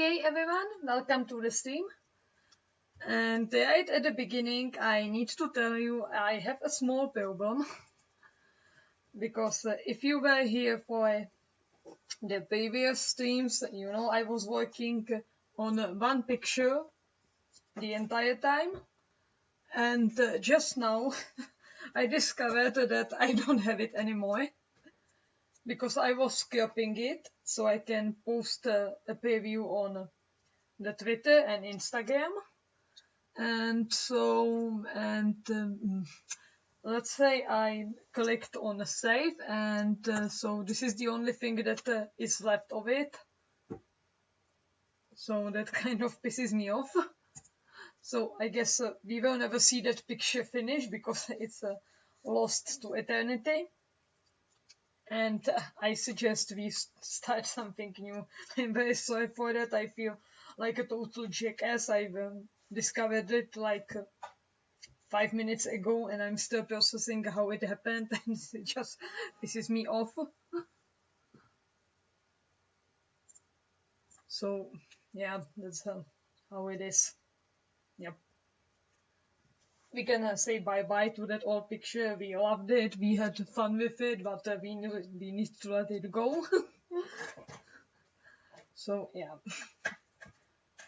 Okay, everyone, welcome to the stream. And right at the beginning, I need to tell you I have a small problem. Because if you were here for the previous streams, you know I was working on one picture the entire time. And just now, I discovered that I don't have it anymore. Because I was scrapping it so I can post a preview on the Twitter and Instagram. And so, let's say I clicked on a save, and so this is the only thing that is left of it. So that kind of pisses me off. So I guess we will never see that picture finish because it's lost to eternity. And I suggest we start something new. I'm very sorry for that. I feel like a total jackass. I've discovered it like 5 minutes ago, and I'm still processing how it happened, and it just pisses me off. So, yeah, that's how it is. Yep. We can say bye-bye to that old picture. We loved it, we had fun with it, but we need to let it go. So, yeah.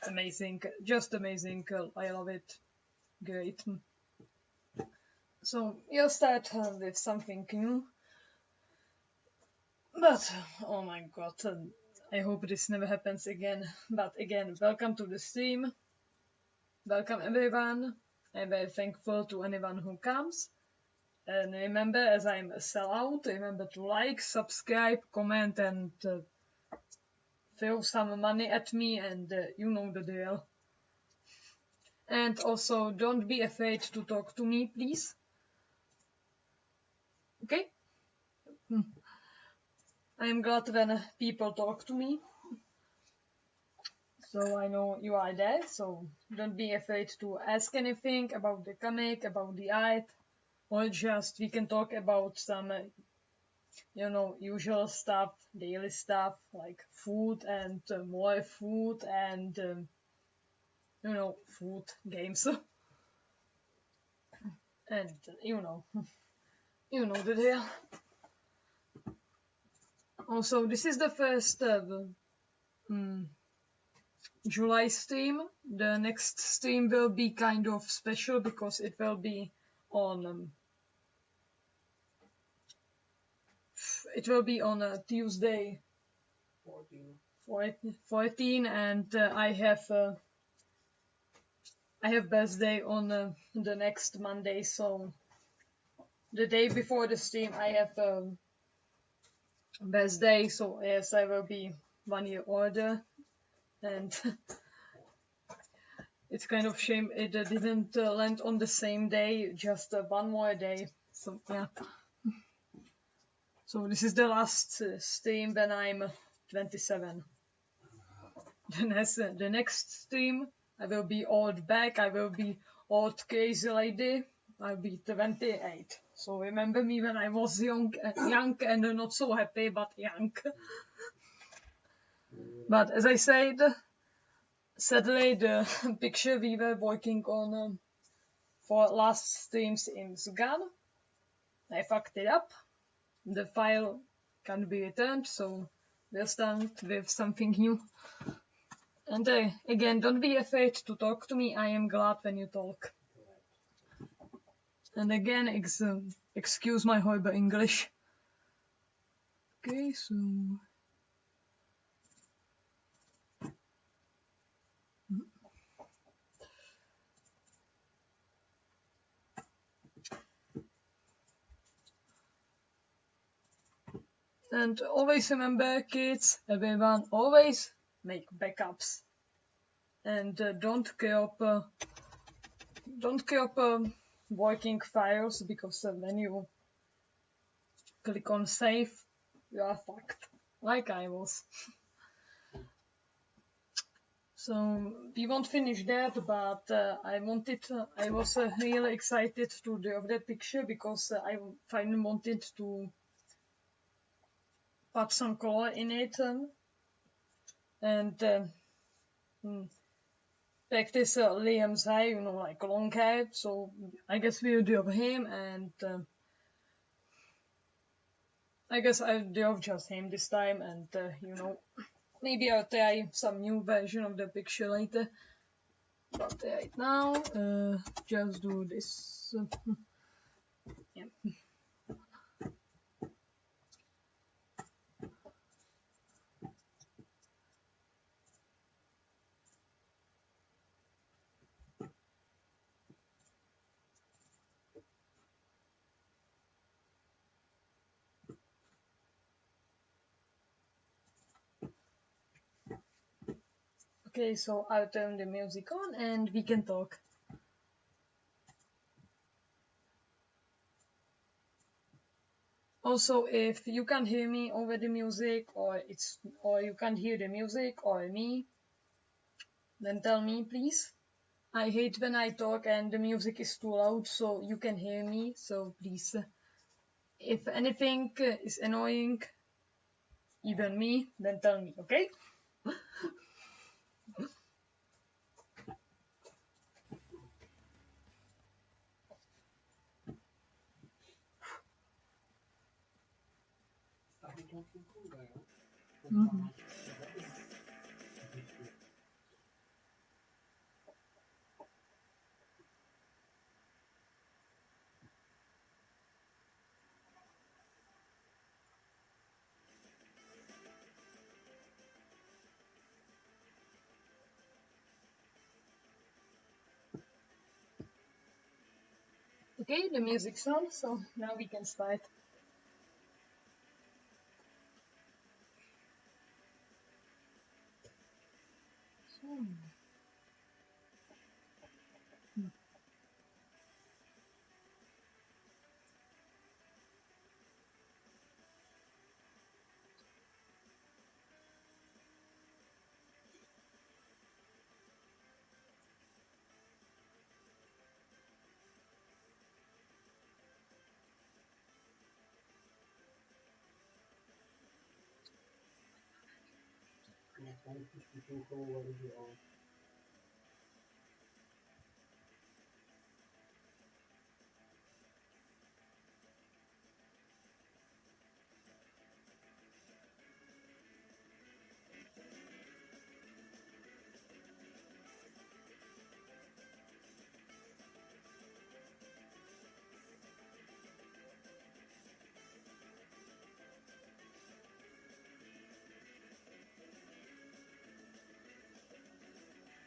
Amazing. Just amazing. I love it. Great. So, we'll start with something new. But, oh my god, I hope this never happens again. But again, welcome to the stream. Welcome everyone. I'm very thankful to anyone who comes. And remember, as I'm a sellout, remember to like, subscribe, comment, and throw some money at me, and you know the deal. And also, don't be afraid to talk to me, please. Okay? I'm glad when people talk to me. So I know you are there, so don't be afraid to ask anything about the comic, about the art, or just we can talk about some, usual stuff, daily stuff, like food and more food and, food games. And, you know the deal. Also, this is the first July stream. The next stream will be kind of special because it will be on Tuesday 14, and I have birthday on the next Monday, so the day before the stream I have birthday, so yes, I will be 1 year older, and it's kind of shame it didn't land on the same day, just one more day. So yeah. So this is the last stream when I'm 27. Then as the next stream, I will be old back. I will be old crazy lady. I'll be 28. So remember me when I was young and not so happy, but young. But as I said, sadly the picture we were working on for last streams is gone. I fucked it up. The file can't be returned, so we'll start with something new. And again, don't be afraid to talk to me. I am glad when you talk. And again, excuse my horrible English. Okay, so... And always remember, kids, everyone, always make backups. And don't crop working files, because when you click on save, you are fucked, like I was. So we won't finish that, but I was really excited to draw that picture because I finally wanted to put some color in it, and practice Liam's hair, you know, like long hair. So I guess we'll do of him, and I guess I'll do of just him this time, and you know, maybe I'll try some new version of the picture later. But right now, just do this. Yeah. Okay, so I'll turn the music on and we can talk. Also, if you can't hear me over the music, or you can't hear the music or me, then tell me, please. I hate when I talk and the music is too loud so you can hear me. So please, if anything is annoying, even me, then tell me, okay? Mhm. Okay, the music's on, so now we can start. So,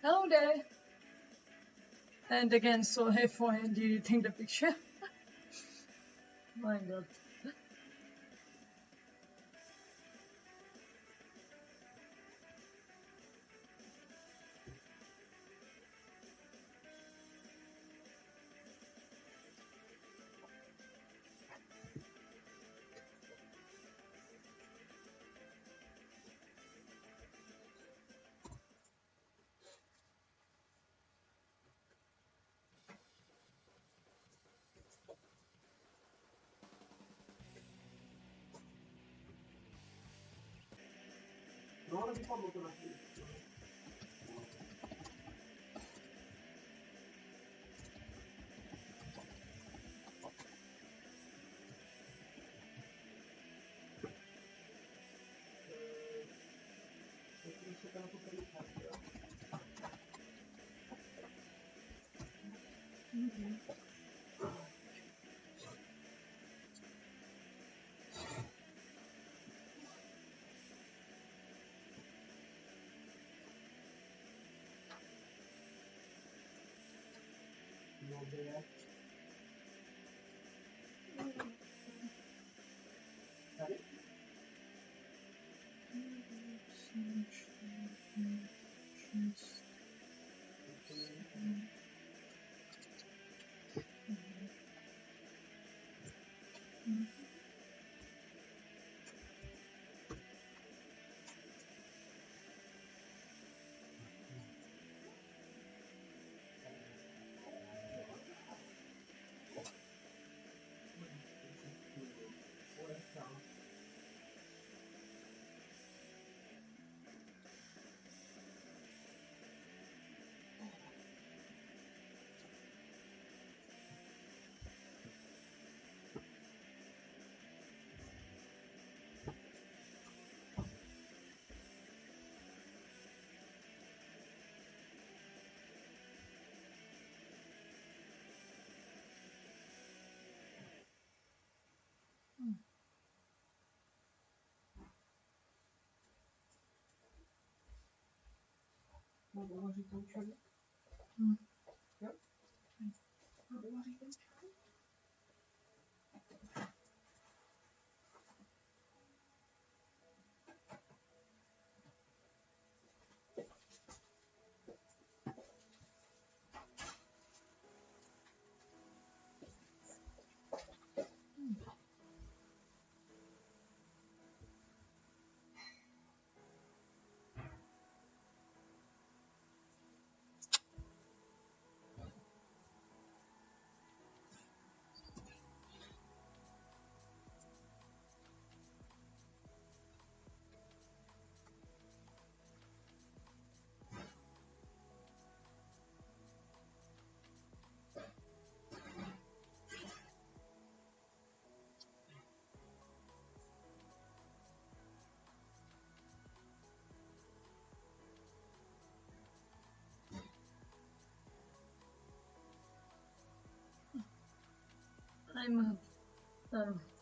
hello there. And again, sorry for deleting the picture. My god.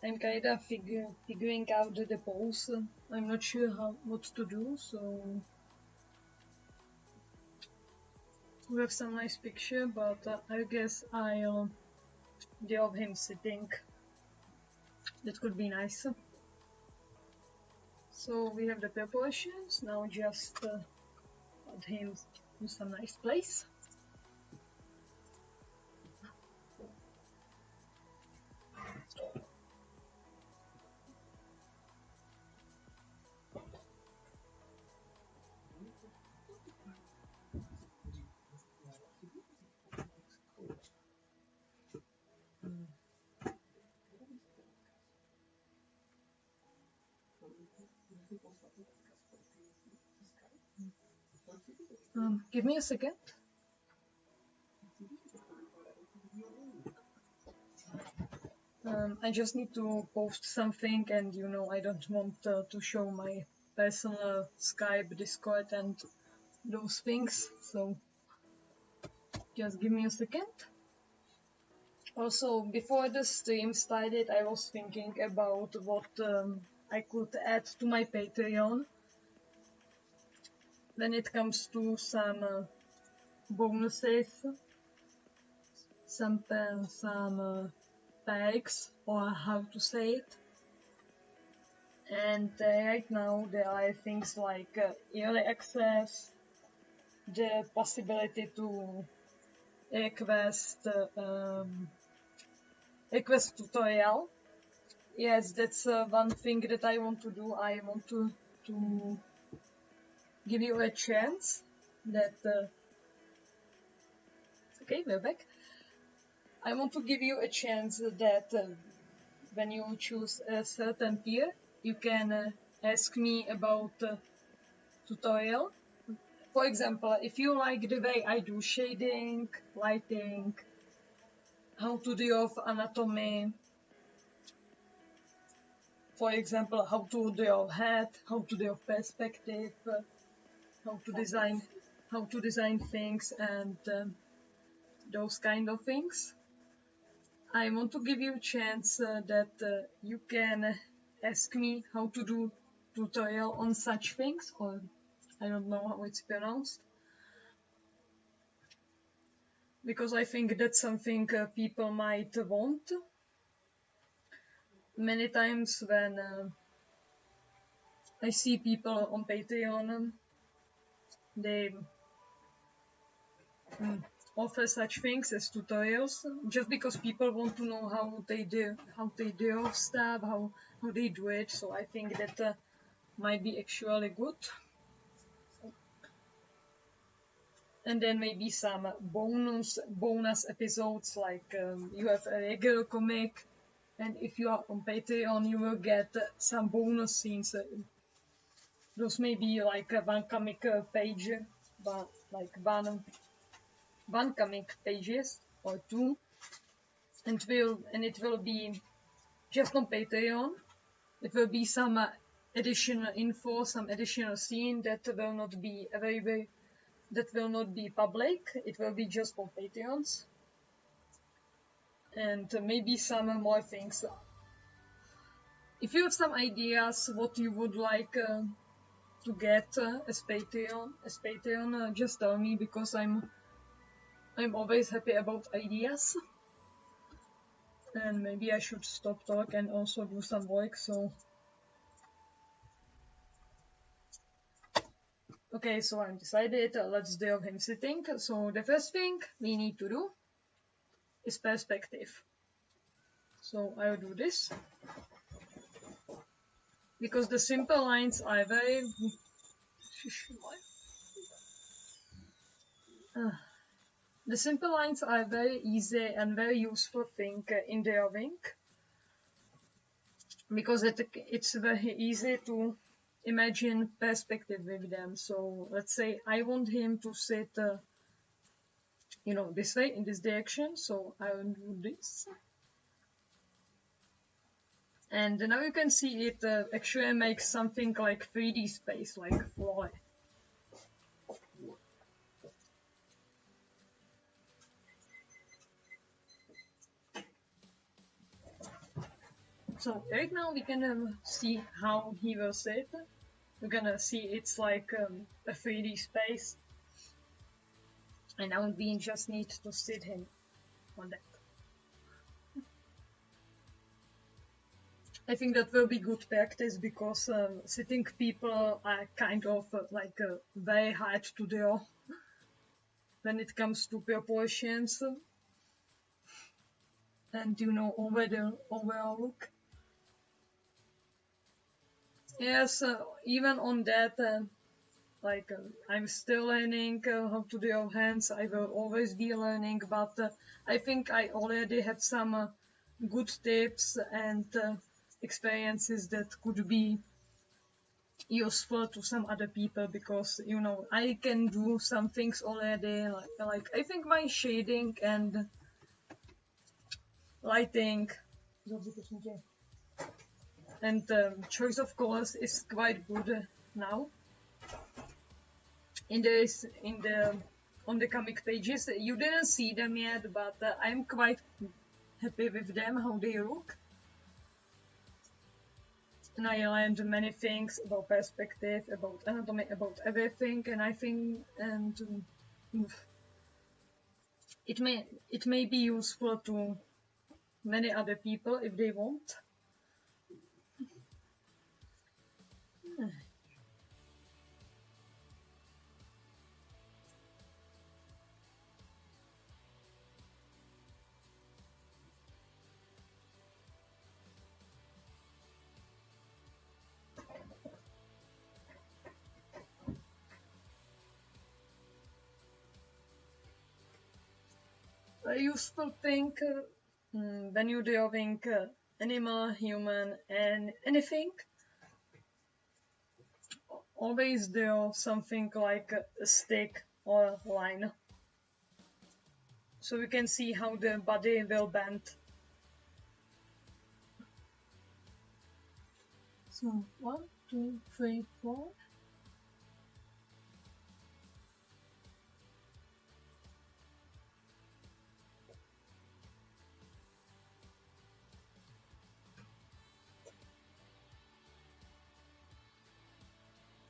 I'm kind of figuring out the pose. I'm not sure what to do, so we have some nice picture, but I guess I'll draw him sitting. That could be nice. So we have the proportions. Now just put him in some nice place. Give me a second. I just need to post something, and you know I don't want to show my personal Skype, Discord, and those things. So just give me a second. Also, before the stream started, I was thinking about what I could add to my Patreon when it comes to some bonuses, some perks, or how to say it. And right now there are things like early access, the possibility to request tutorial. Yes, that's one thing that I want to do. I want to give you a chance that okay, we're back. I want to give you a chance that when you choose a certain tier, you can ask me about tutorial. For example, if you like the way I do shading, lighting, how to draw anatomy, for example, how to draw head, how to draw perspective, how to design things, and those kind of things. I want to give you a chance that you can ask me how to do tutorial on such things, or I don't know how it's pronounced, because I think that's something people might want. Many times when I see people on Patreon, they offer such things as tutorials just because people want to know how they do stuff, how they do it. So I think that might be actually good. And then maybe some bonus episodes, like you have a regular comic, and if you are on Patreon you will get some bonus scenes. Those may be like one comic page, but like one comic pages or two, and it will be just on Patreon. It will be some additional info, some additional scene that will not be available, that will not be public. It will be just for Patreons, and maybe some more things. If you have some ideas what you would like to get a Patreon, just tell me, because I'm always happy about ideas. And maybe I should stop talk and also do some work. So okay, so I'm decided. Let's do him sitting. So the first thing we need to do is perspective. So I'll do this because the simple lines are very easy and very useful thing in drawing, because it's very easy to imagine perspective with them. So let's say I want him to sit, this way, in this direction. So I will do this. And now you can see it actually makes something like 3D space, like fly. So right now we can see how he will sit. We're gonna see it's like a 3D space. And now we just need to sit him on that. I think that will be good practice, because sitting people are kind of very hard to draw when it comes to proportions and over the overall look. Yes, even on that, I'm still learning how to draw hands. I will always be learning, but I think I already have some good tips and experiences that could be useful to some other people, because I can do some things already, like I think my shading and lighting and choice of colors is quite good now. On the comic pages, you didn't see them yet, but I'm quite happy with them, how they look. And I learned many things about perspective, about anatomy, about everything, and I think it may be useful to many other people if they want. A useful thing when you're drawing animal, human, and anything, always draw something like a stick or a line, so you can see how the body will bend. So 1, 2, 3, 4.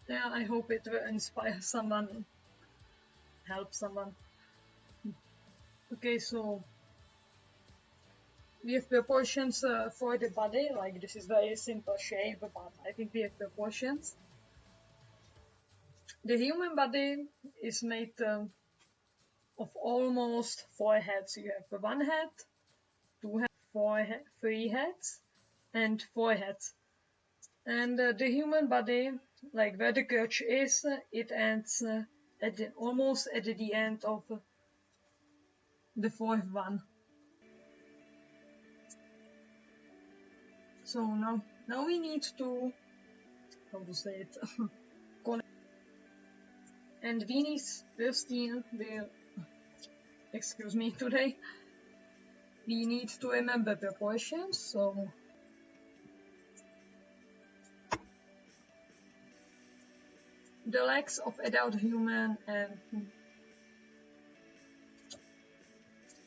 Yeah, I hope it will inspire someone, help someone. Okay, so we have proportions for the body, like this is very simple shape, but I think we have proportions. The human body is made of almost 4 heads. You have 1 head, 2 heads, 3 heads, and 4 heads. And the human body, like where the crotch is, it ends almost at the end of the 4th one. So now we need to, how to say it, connect. And we need excuse me, today we need to remember proportions. So the legs of adult human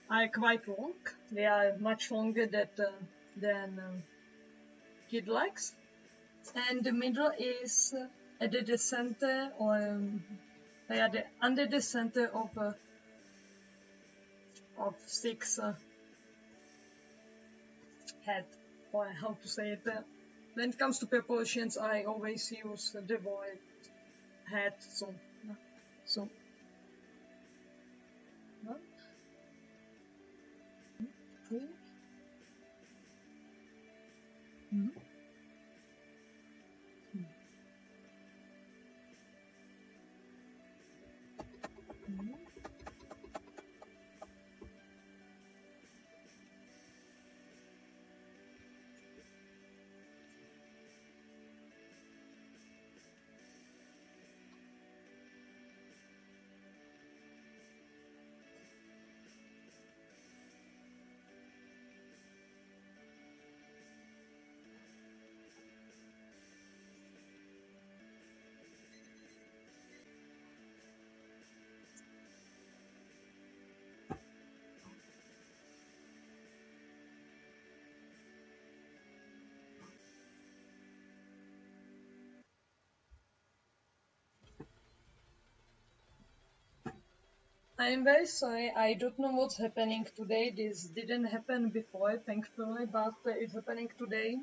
are quite long. They are much longer than kid legs, and the middle is at the center, or yeah, under the center of six head, or how to say it. When it comes to proportions, I always use the word head. So 1, 2, 3. Mhm. Mhm. I am very sorry, I don't know what's happening today. This didn't happen before, thankfully, but it's happening today.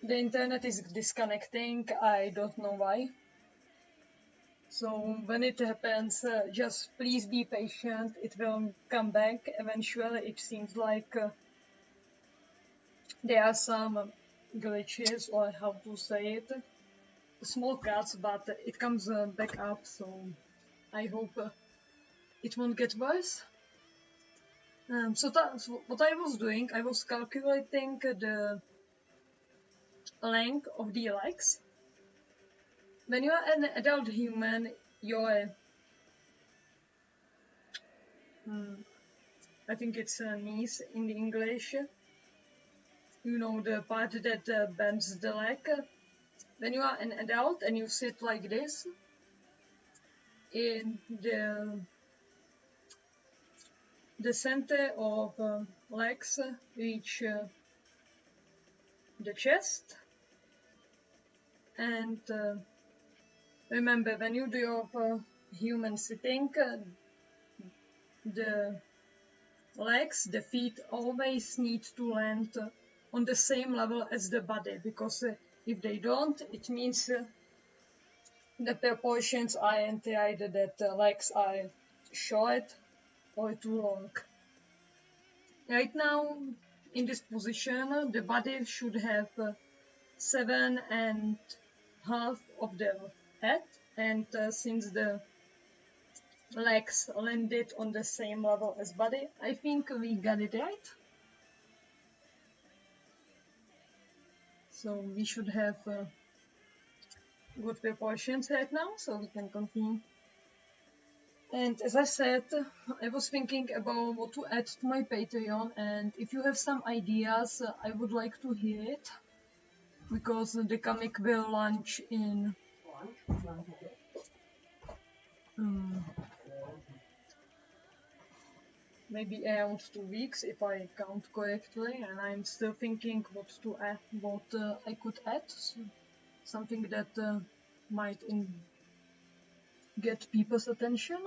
The internet is disconnecting, I don't know why. So when it happens, just please be patient, it will come back eventually. It seems like there are some glitches, or how to say it, small cuts, but it comes back up, so I hope it won't get worse. So that's what I was doing. I was calculating the length of the legs. When you are an adult human, your I think it's knees in the English. You know, the part that bends the leg. When you are an adult and you sit like this, in the center of legs reach the chest, and remember, when you do your human sitting, the legs, the feet always need to land on the same level as the body, because if they don't, it means the proportions aren't either that legs are short or too long. Right now, in this position, the body should have 7.5 of the head, and since the legs landed on the same level as body, I think we got it right. So we should have good proportions right now, so we can continue. And as I said, I was thinking about what to add to my Patreon, and if you have some ideas, I would like to hear it, because the comic will launch in maybe around 2 weeks, if I count correctly, and I'm still thinking what to add, what I could add, so something that might get people's attention.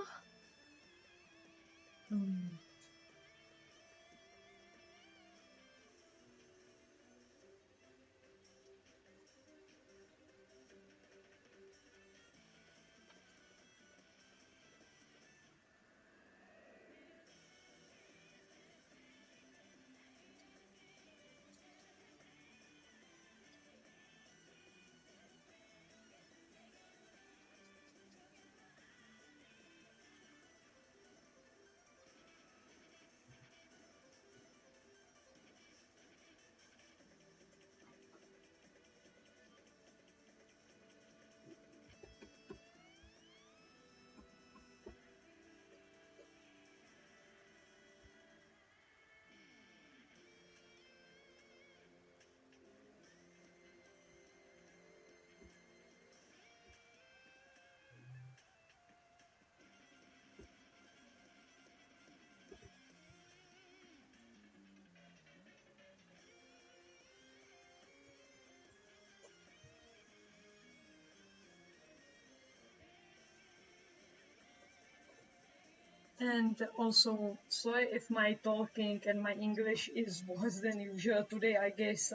And also, sorry if my talking and my English is worse than usual today. I guess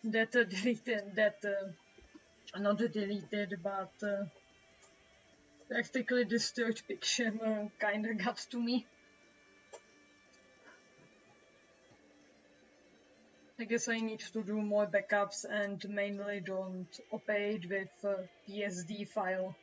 that deleted that not deleted, but practically this third picture kind of got to me. I guess I need to do more backups and mainly don't operate with PSD file.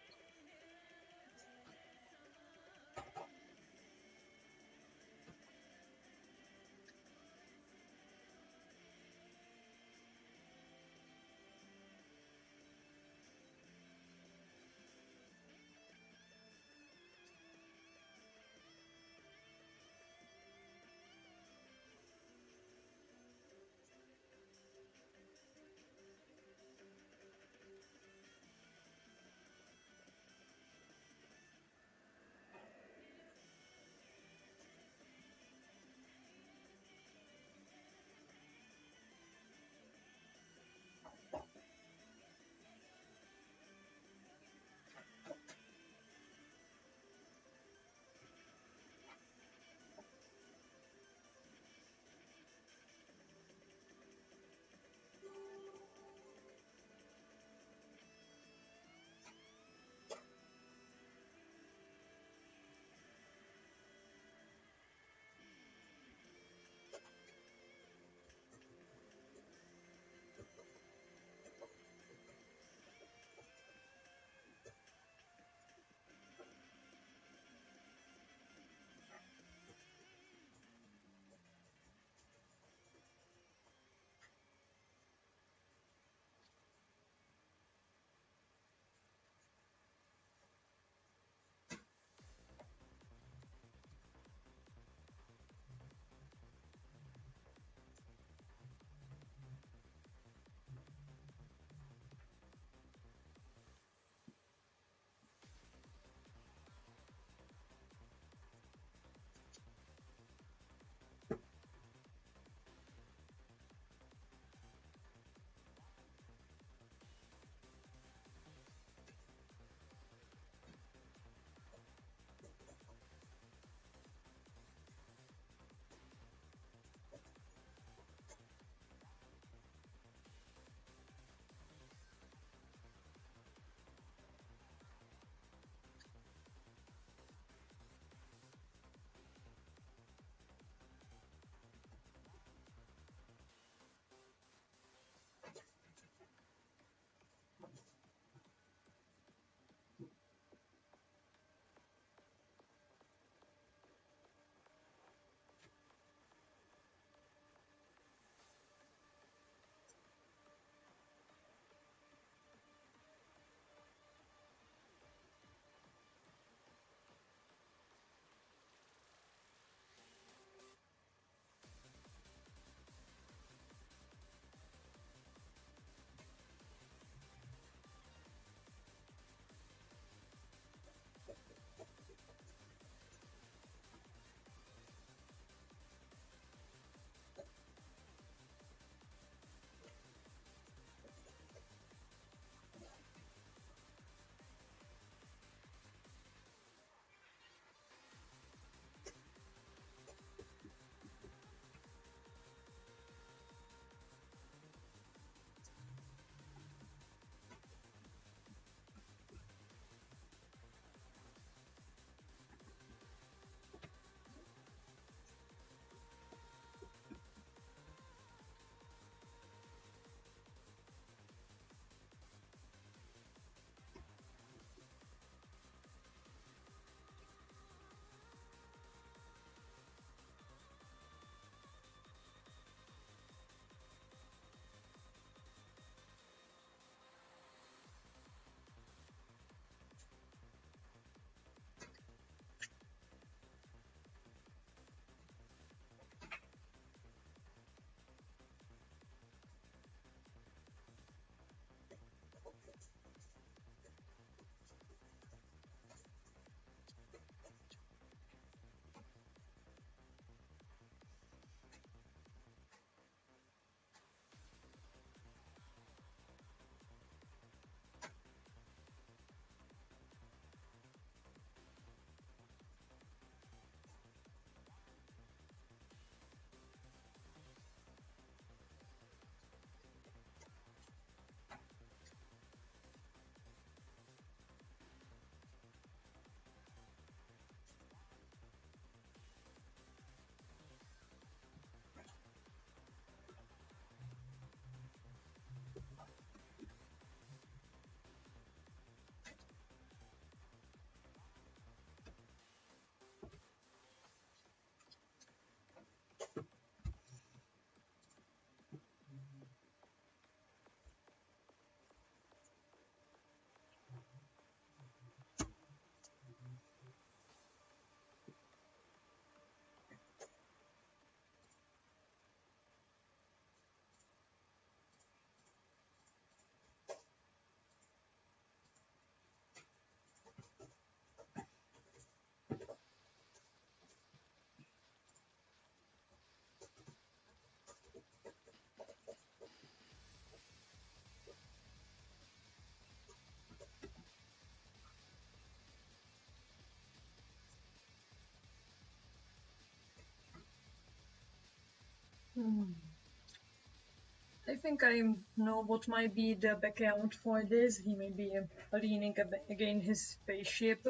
I think I know what might be the background for this. He may be leaning against his spaceship,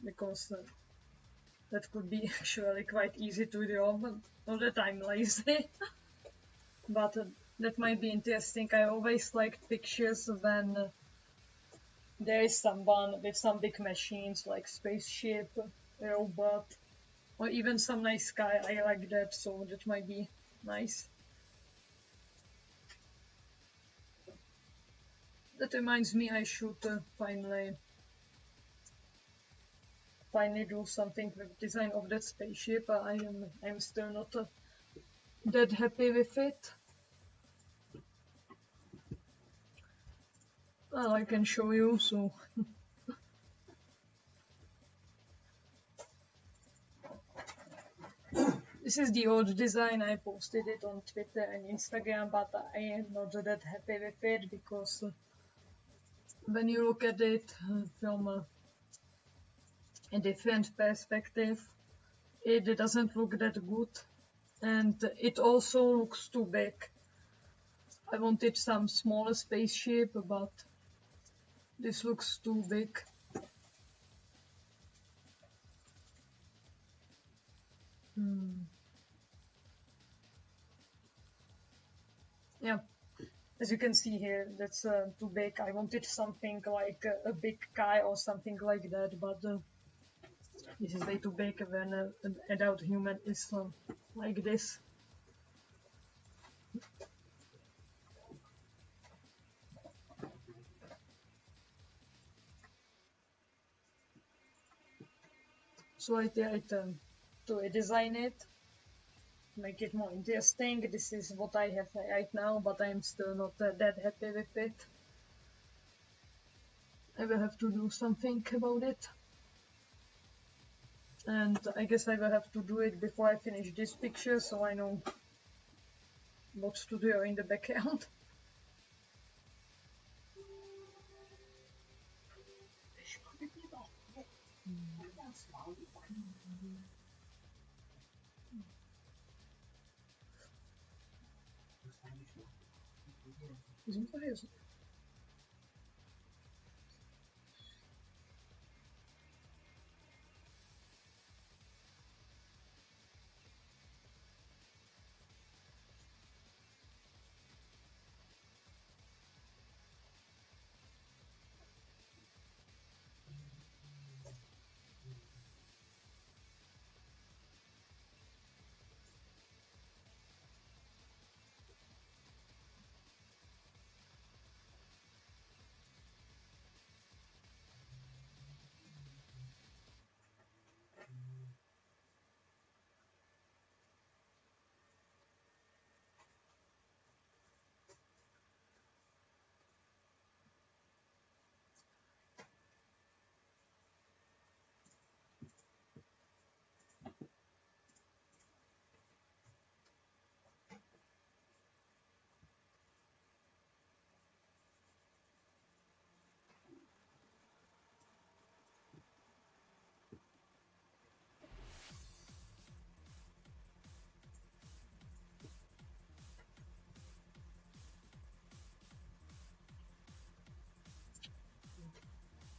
because that could be actually quite easy to draw, but all the time lazy. But that might be interesting. I always liked pictures when there is someone with some big machines like spaceship, robot, or even some nice sky. I like that, so that might be nice. That reminds me, I should finally do something with design of that spaceship. I'm still not that happy with it. Well, I can show you. So this is the old design. I posted it on Twitter and Instagram, but I am not that happy with it, because when you look at it from a different perspective, it doesn't look that good, and it also looks too big. I wanted some smaller spaceship, but this looks too big. Yeah, as you can see here, that's too big. I wanted something like a big guy or something like that, but this is way too big when an adult human is like this. So I tried to redesign it, make it more interesting. This is what I have right now, but I'm still not that happy with it. I will have to do something about it. And I guess I will have to do it before I finish this picture, so I know what to do in the background.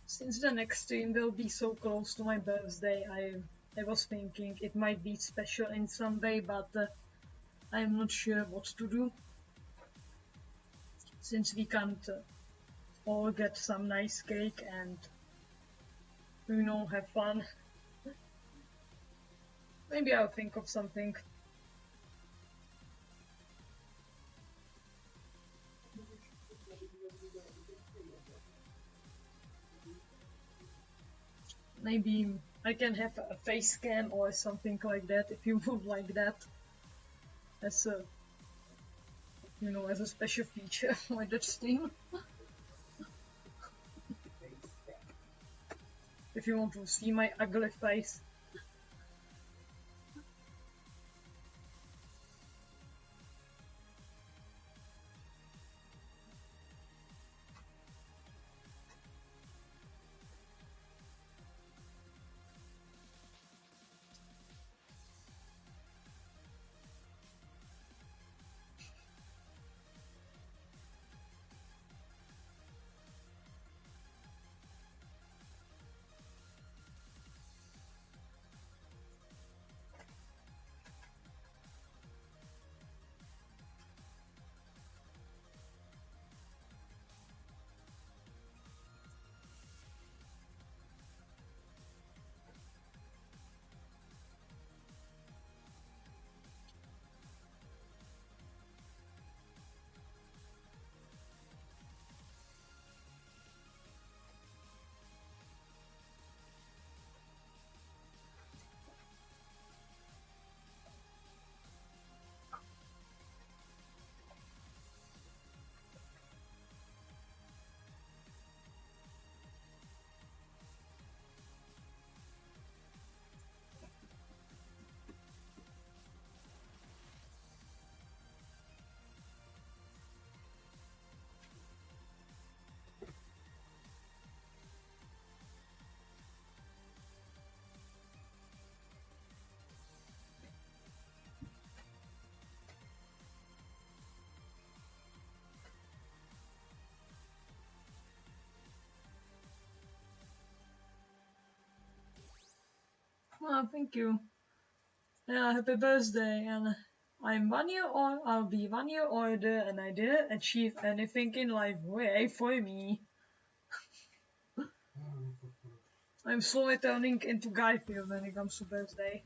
Since the next stream will be so close to my birthday, I was thinking it might be special in some way, but I'm not sure what to do. Since we can't all get some nice cake and, have fun. Maybe I'll think of something. Maybe I can have a face cam or something like that, if you would like that, as a, as a special feature for that stream. If you want to see my ugly face. Oh, thank you. Yeah, happy birthday, and I'll be 1 year older, and I didn't achieve anything in life. Way for me. I'm slowly turning into Guyfield when it comes to birthday.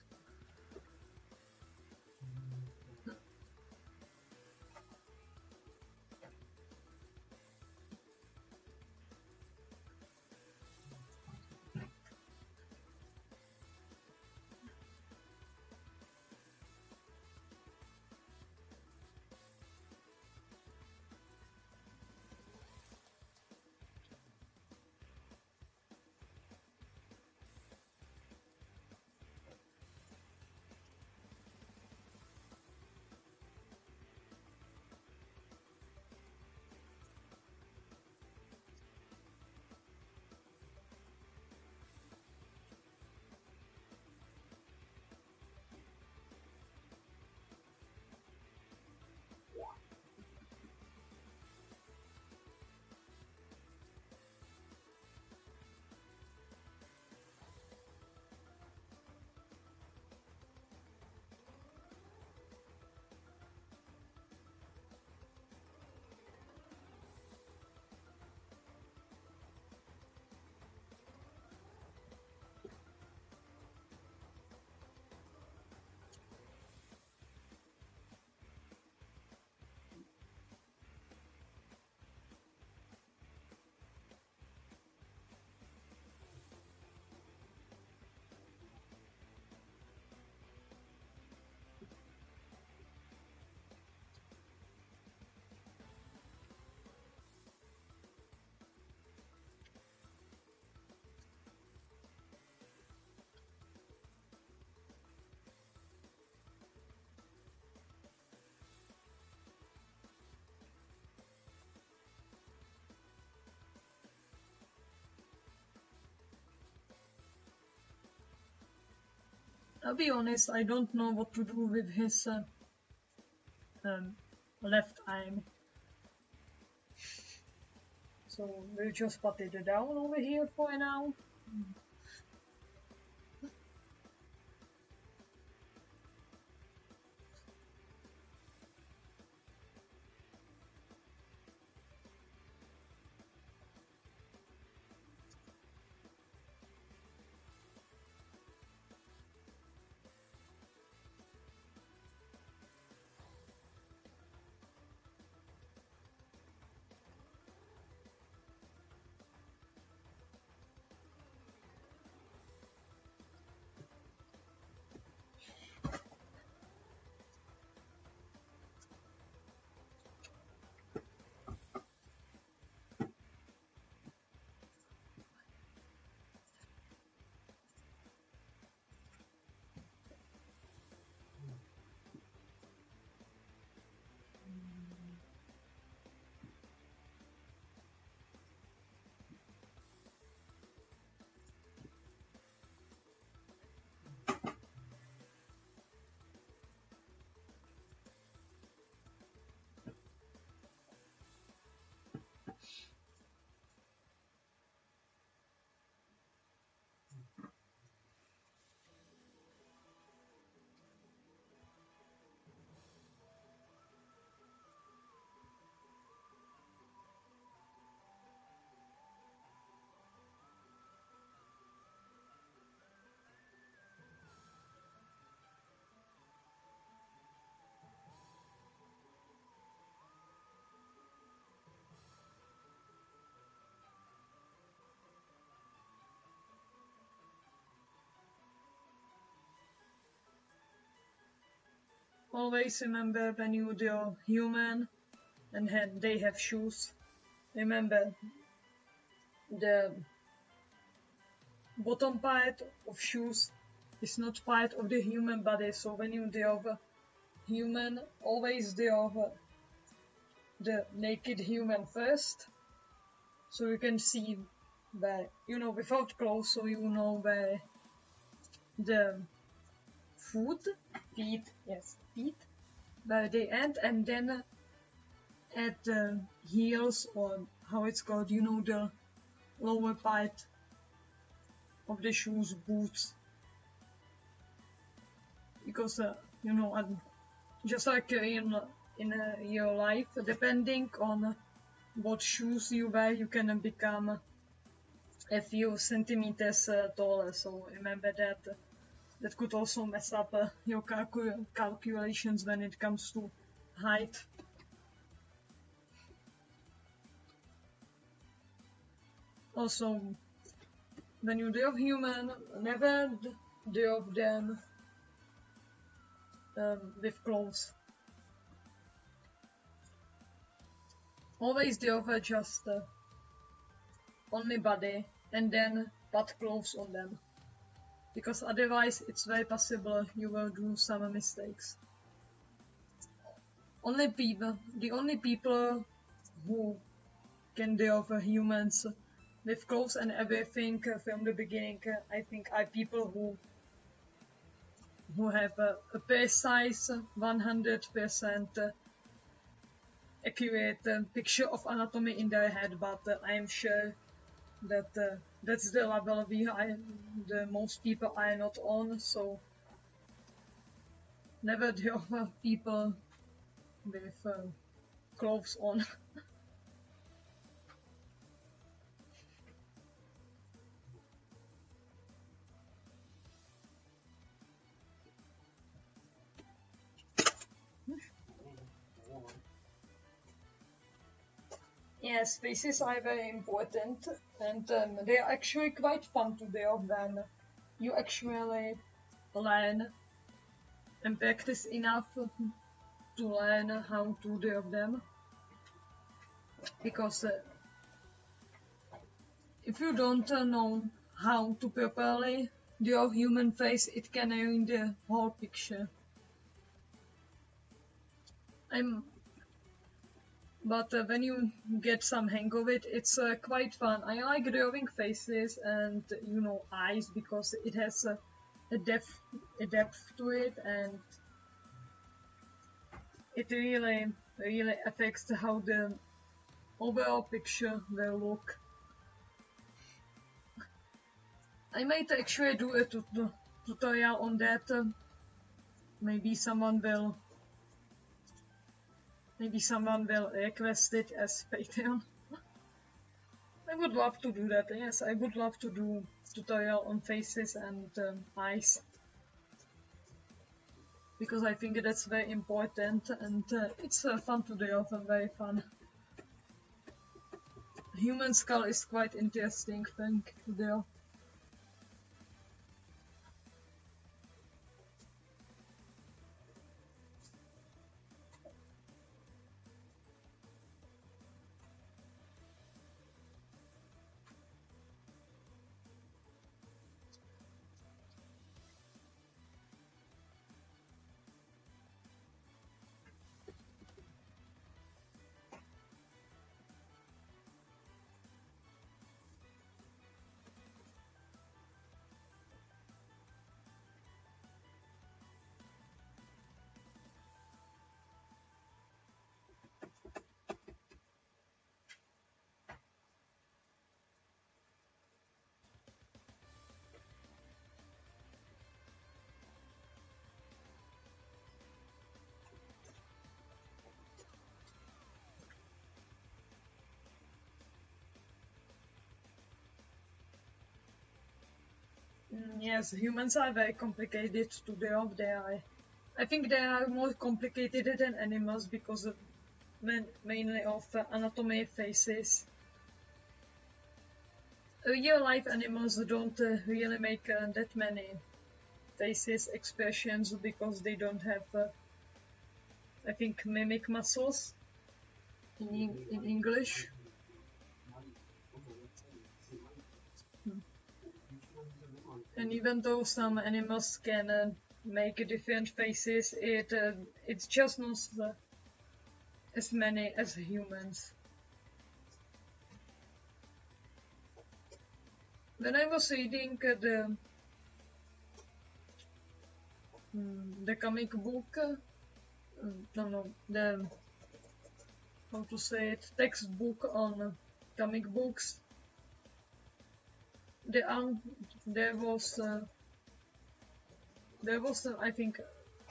I'll be honest, I don't know what to do with his left arm. So we'll just put it down over here for now. Always remember when you're human and they have shoes. Remember the bottom part of shoes is not part of the human body. So when you are human, always the naked human first. So you can see where, without clothes, so you know where the feet, where they end, and then at the heels, or how it's called, the lower part of the shoes, boots. because you know, just like in your life, depending on what shoes you wear, you can become a few centimeters taller. So remember that that could also mess up your calculations when it comes to height. Also, when you draw human, never draw them with clothes. Always draw just only body and then put clothes on them, because otherwise it's very possible you will do some mistakes. The only people who can draw humans with clothes and everything from the beginning, I think, are people who have a precise 100% accurate picture of anatomy in their head, but I am sure that that's the level the most people are not on, so never draw people with clothes on. Yes, faces are very important, and they are actually quite fun to draw when you actually learn and practice enough to learn how to draw them. Because if you don't know how to properly draw human face, it can ruin the whole picture. But when you get some hang of it, it's quite fun. I like drawing faces and eyes because it has a depth to it, and it really affects how the overall picture will look. I might actually do a tutorial on that. Maybe someone will request it as Patreon. I would love to do that. Yes, I would love to do tutorial on faces and eyes, because I think that's very important, and it's fun to do, often very fun. Human skull is quite interesting thing to do. Yes, humans are very complicated to draw. I think they are more complicated than animals because of mainly of anatomy, faces. Real life animals don't really make that many faces expressions because they don't have, I think, mimic muscles in English. And even though some animals can make different faces, it's just not as many as humans. When I was reading the comic book, the, how to say it, textbook on comic books, there was I think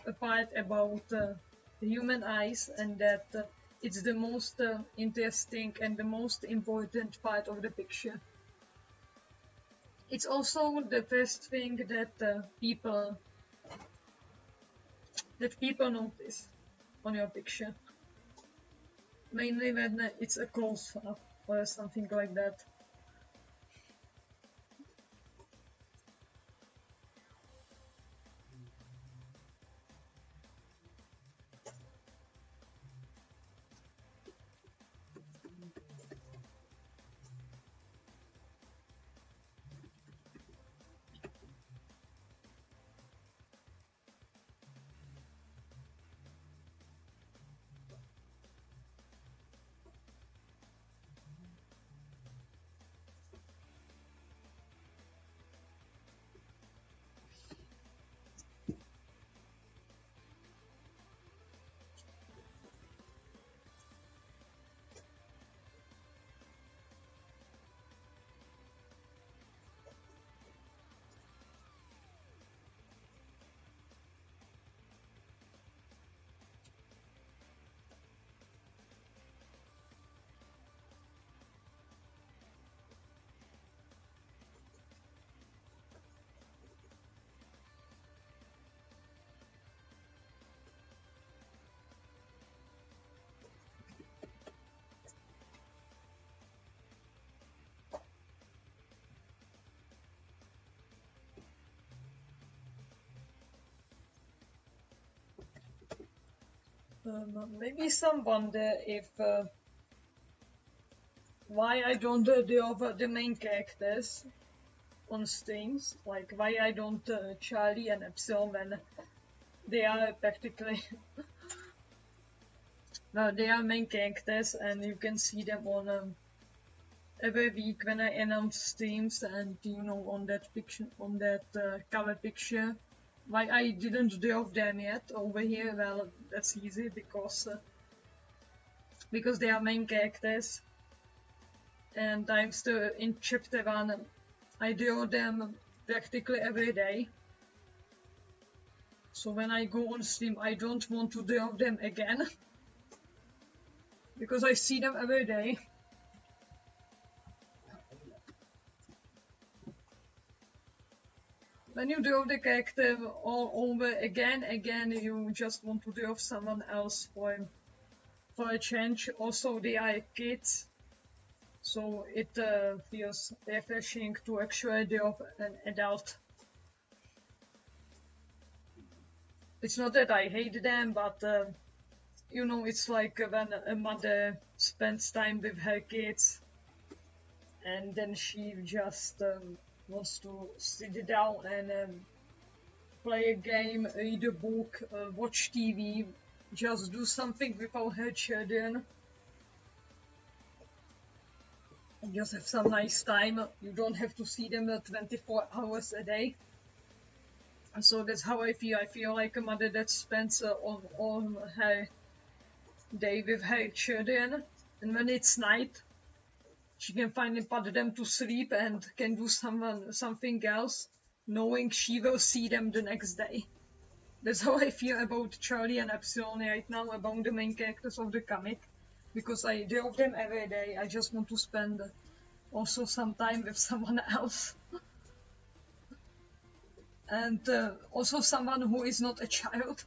a part about the human eyes, and that it's the most interesting and the most important part of the picture. It's also the first thing that people notice on your picture, mainly when it's a close-up or something like that. Maybe some wonder if why I don't do over the main characters on streams, like why I don't Charlie and Epsilon when they are practically well, they are main characters and you can see them on every week when I announce streams, and on that picture, on that cover picture. Why I didn't draw them yet over here? Well, that's easy because they are main characters, and I'm still in chapter 1. I draw them practically every day. So when I go on stream, I don't want to draw them again because I see them every day. When you draw the character all over again, you just want to draw someone else for a change. Also, they are kids, so it feels refreshing to actually draw an adult. It's not that I hate them, but it's like when a mother spends time with her kids and then she just wants to sit down and play a game, read a book, watch TV, just do something without her children. And just have some nice time. You don't have to see them 24 hours a day. And so that's how I feel. I feel like a mother that spends all her day with her children. And when it's night, she can finally put them to sleep and can do something else, knowing she will see them the next day. That's how I feel about Charlie and Epsilon right now, about the main characters of the comic. Because I draw them every day, I just want to spend also some time with someone else. And also someone who is not a child.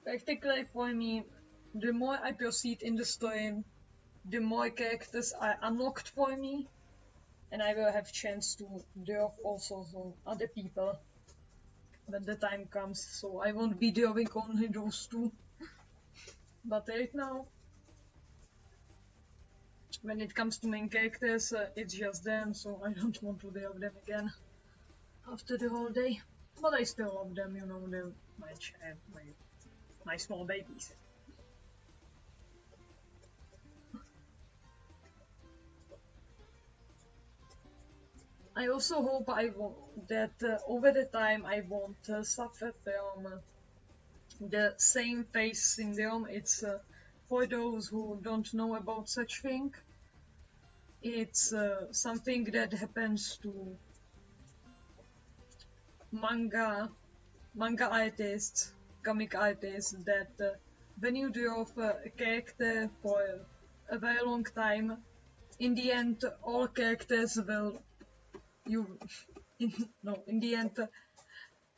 Practically for me, the more I proceed in the story, the more characters are unlocked for me. and I will have chance to draw also some other people when the time comes. So I won't be drawing only those two. But right now, when it comes to main characters, it's just them, so I don't want to draw them again after the whole day. But I still love them, you know, they're my small babies. I also hope that over the time I won't suffer from the same face syndrome. It's for those who don't know about such thing. It's something that happens to manga artists, comic artists, that when you draw a character for a very long time, in the end all characters will you no in the end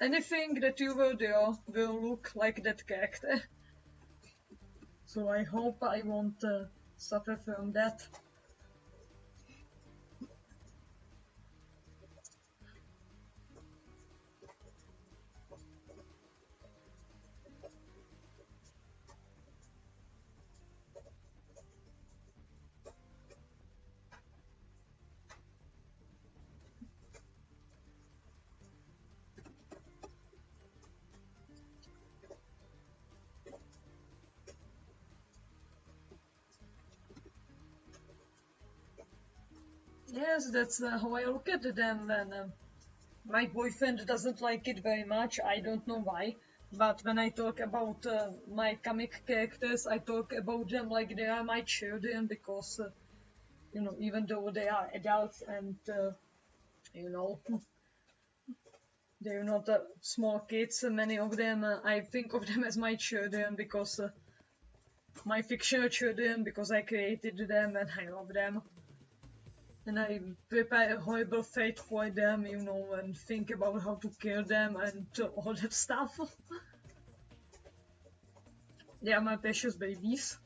anything that you will draw will look like that character. So I hope I won't suffer from that. Yes, that's how I look at them when my boyfriend doesn't like it very much. I don't know why. But when I talk about my comic characters, I talk about them like they are my children because, you know, even though they are adults and, you know, they're not small kids, many of them, I think of them as my children because my fictional children, because I created them and I love them. And I prepare a horrible fate for them, you know, and think about how to kill them and all that stuff. They are my precious babies.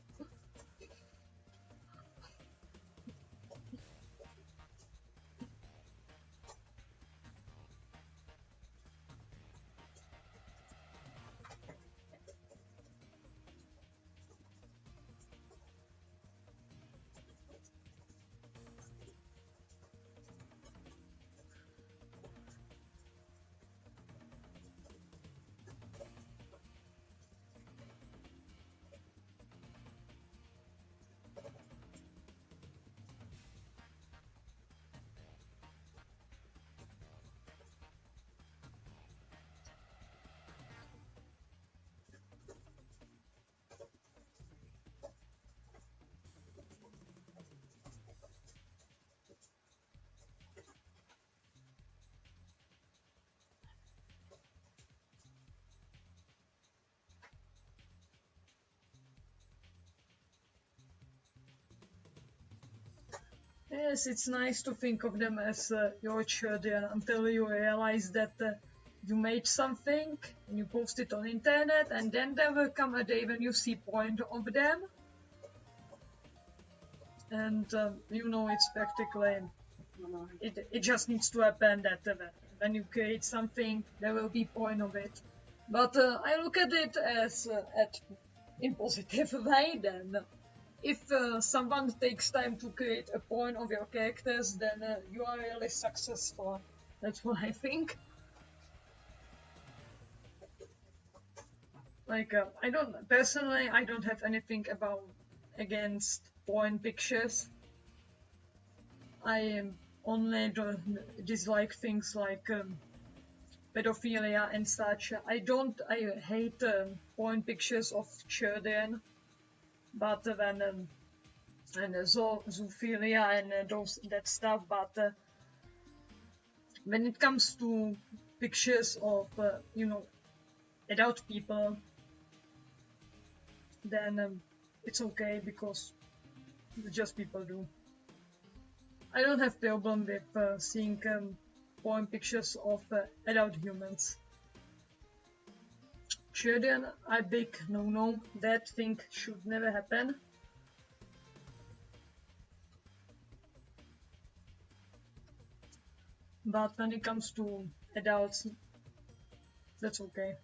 Yes, it's nice to think of them as your children until you realize that you made something and you post it on internet, and then there will come a day when you see point of them, and you know it's practically it just needs to happen that when you create something there will be point of it. But I look at it as at in positive way then. If someone takes time to create a point of your characters, then you are really successful. That's what I think. Like, I don't have anything about against point pictures. I only dislike things like pedophilia and such. I hate point pictures of children, but and zoophilia and that stuff. But when it comes to pictures of you know adult people, then it's okay because just people do. I don't have problem with seeing porn pictures of adult humans. Children are big no. That thing should never happen. But when it comes to adults, that's okay.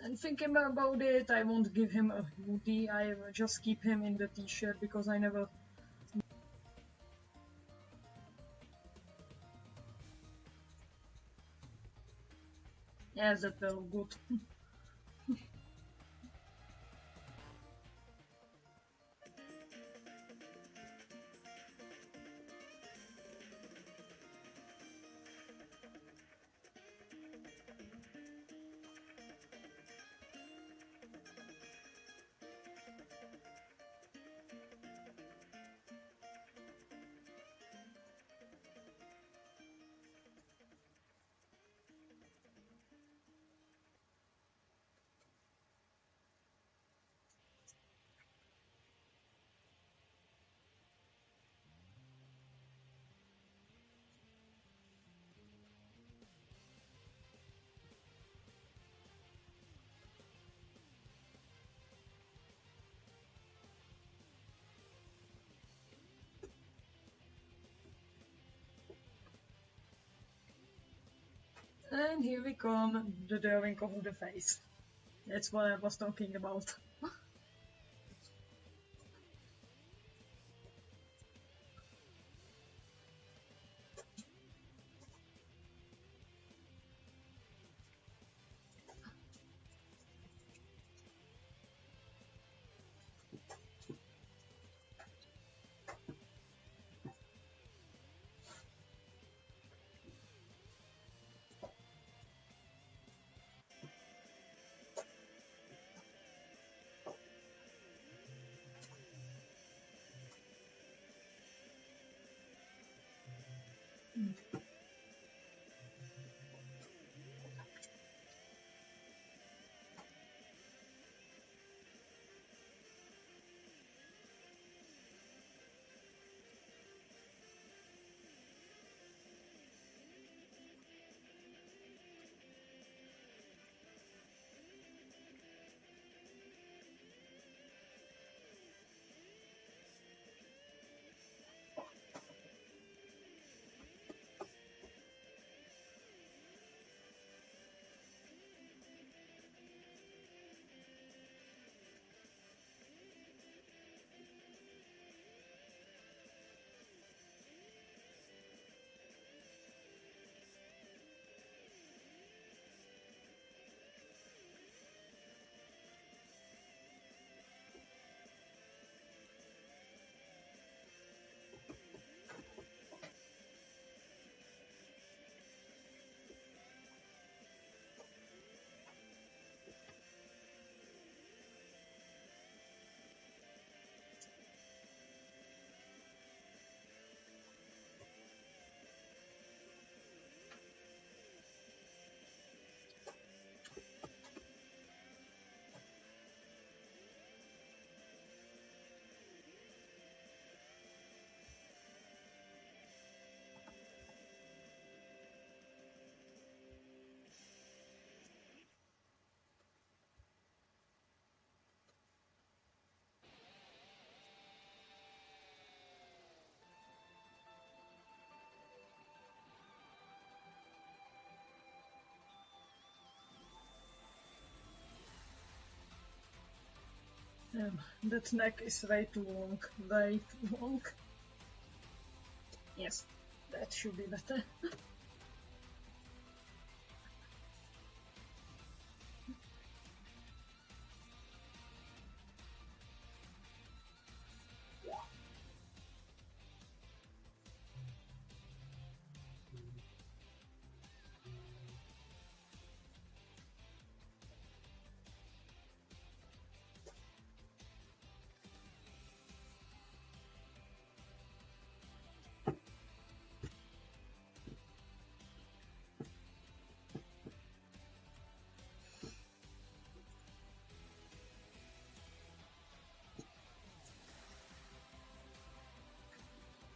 And thinking about it, I won't give him a hoodie. I will just keep him in the t-shirt because I never. Yes, that will good. And here we come, the drawing of the face. That's what I was talking about. That neck is way too long. Way too long. Yes, that should be better.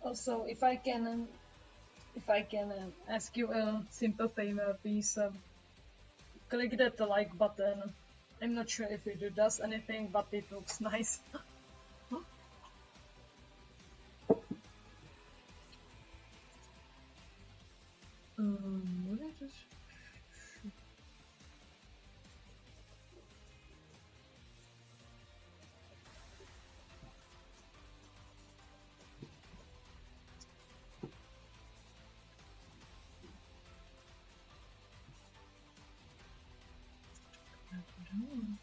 Also, if I can ask you a simple favor, please click that like button. I'm not sure if it does anything, but it looks nice. Mm.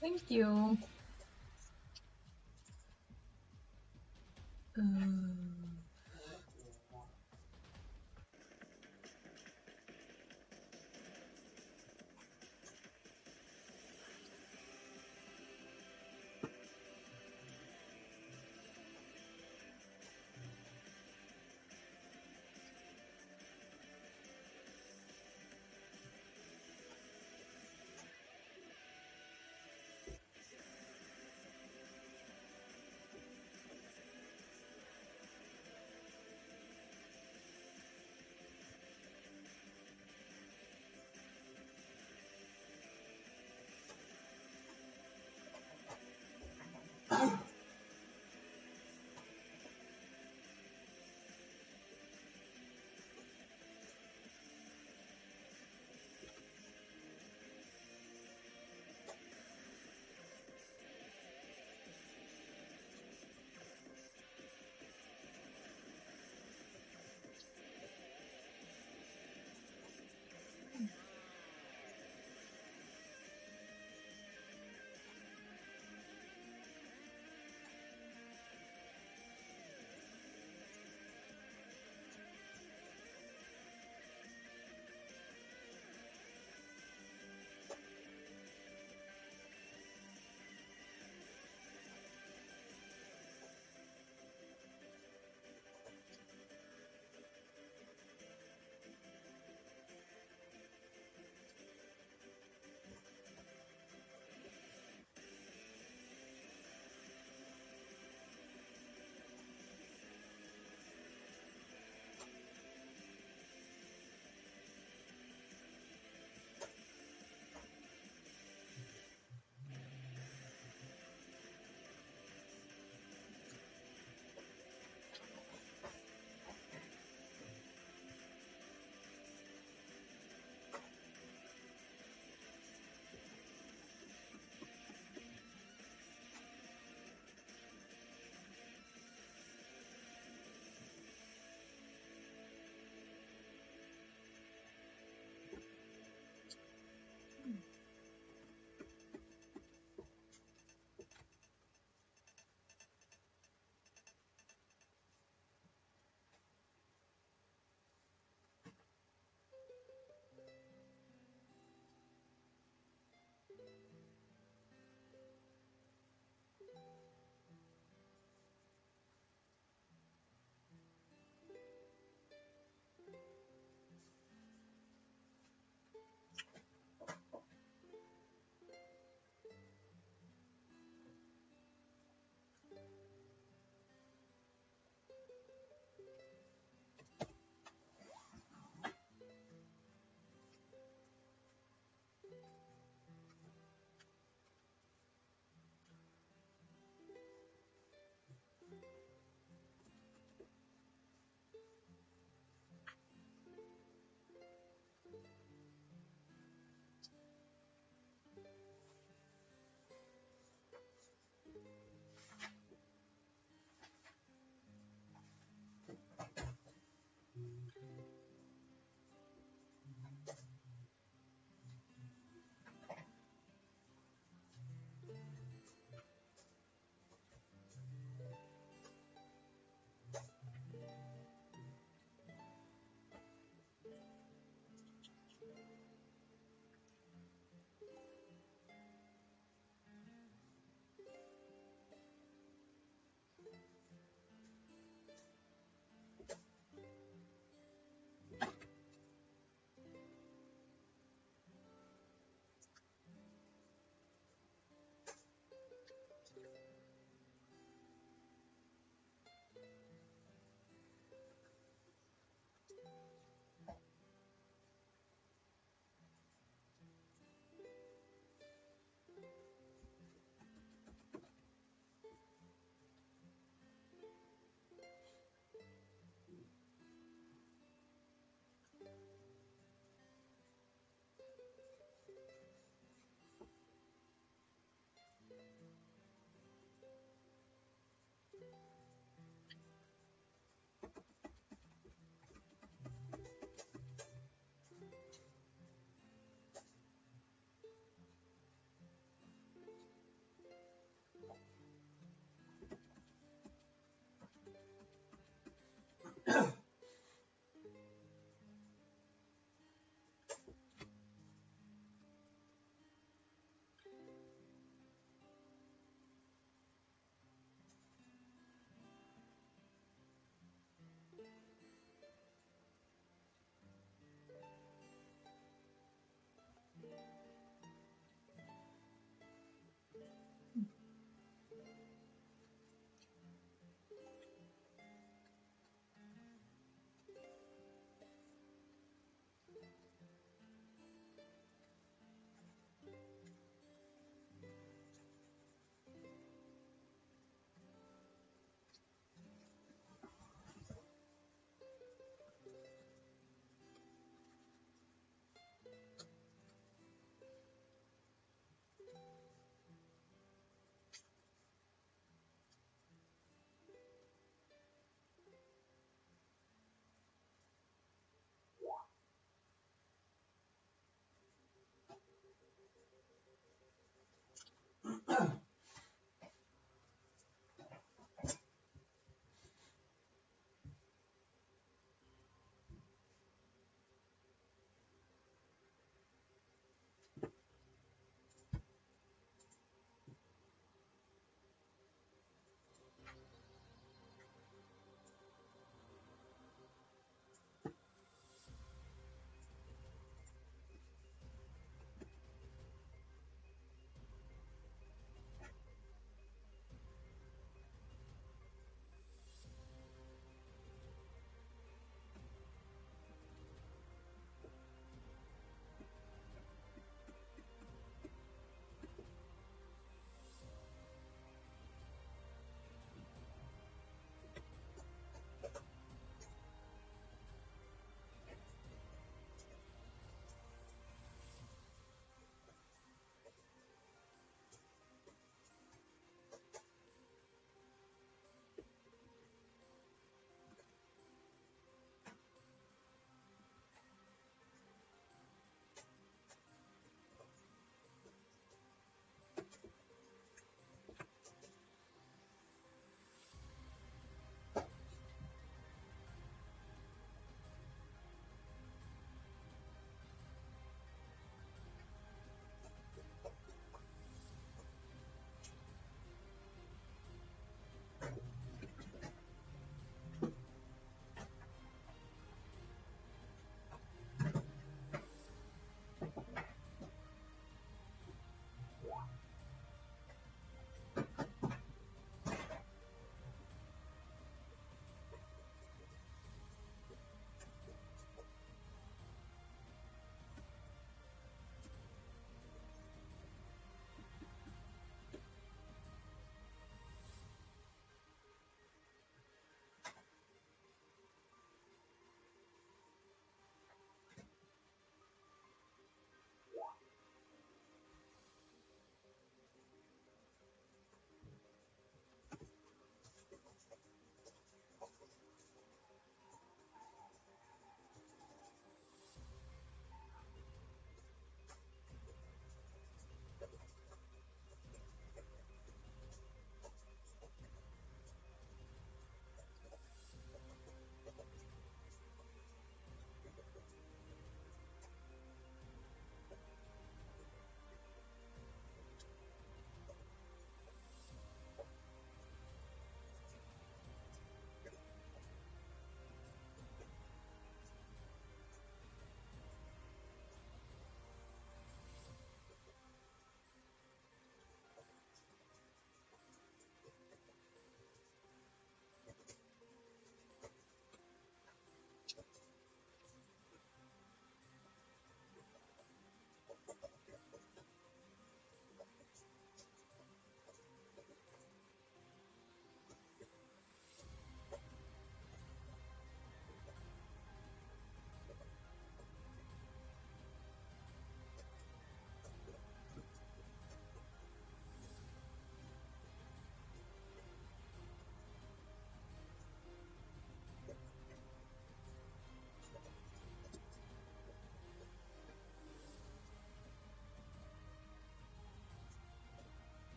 Thank you. Um,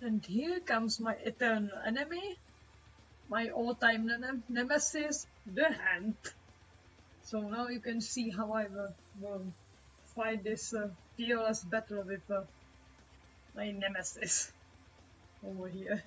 And here comes my eternal enemy, my all-time nemesis, the Hand. So now you can see how I will fight this fearless battle with my nemesis over here.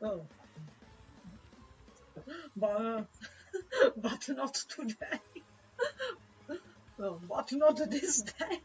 Oh, but, but not today. Oh, but not this day.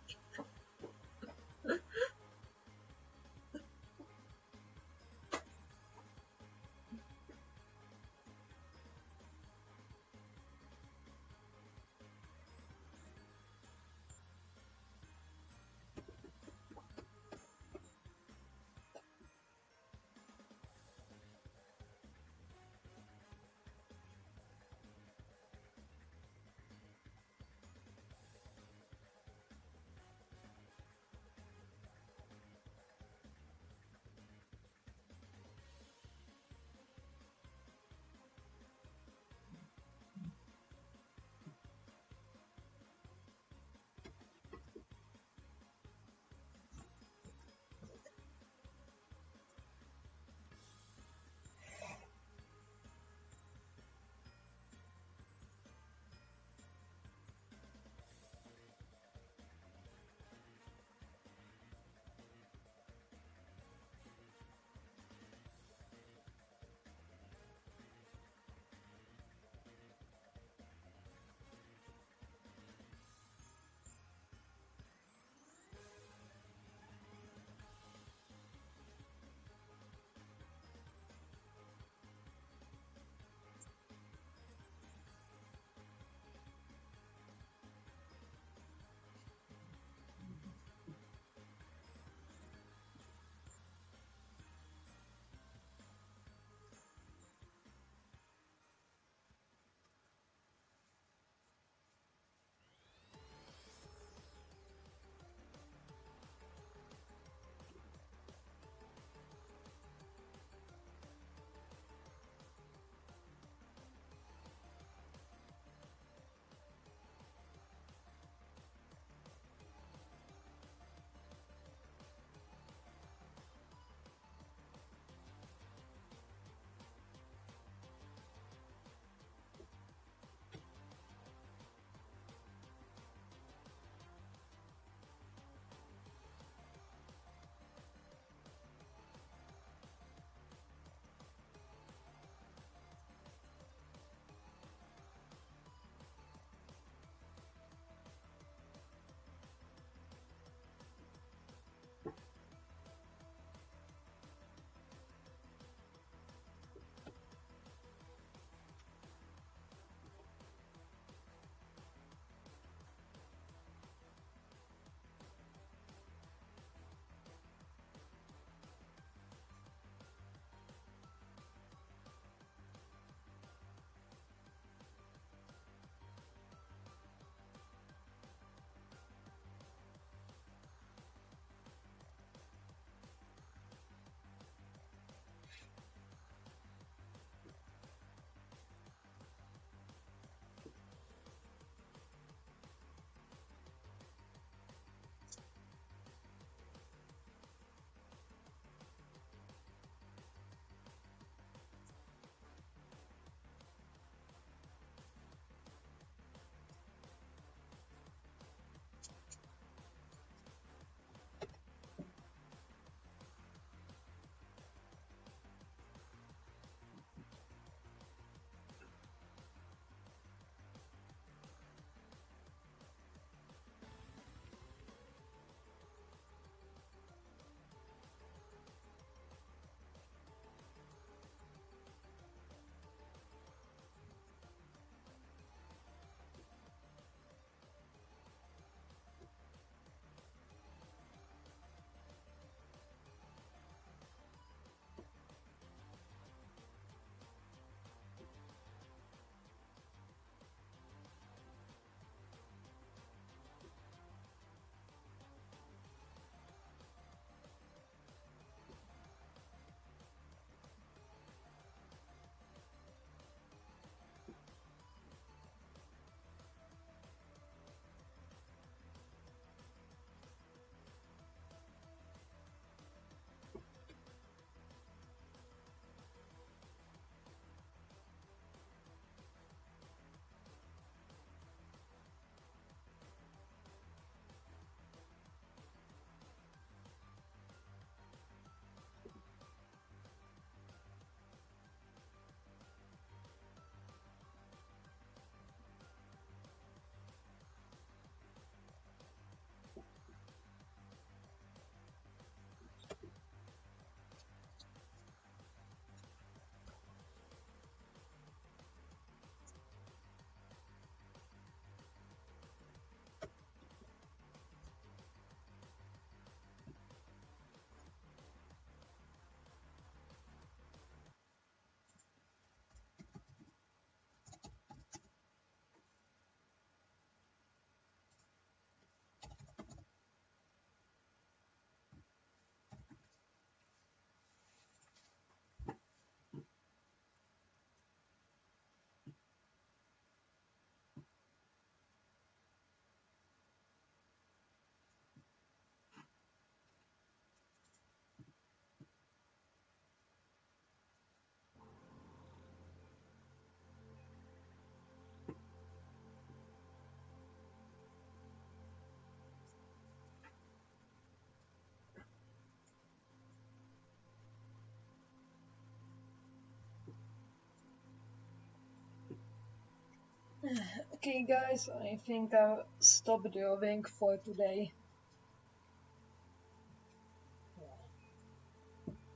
Okay guys, I think I'll stop drawing for today.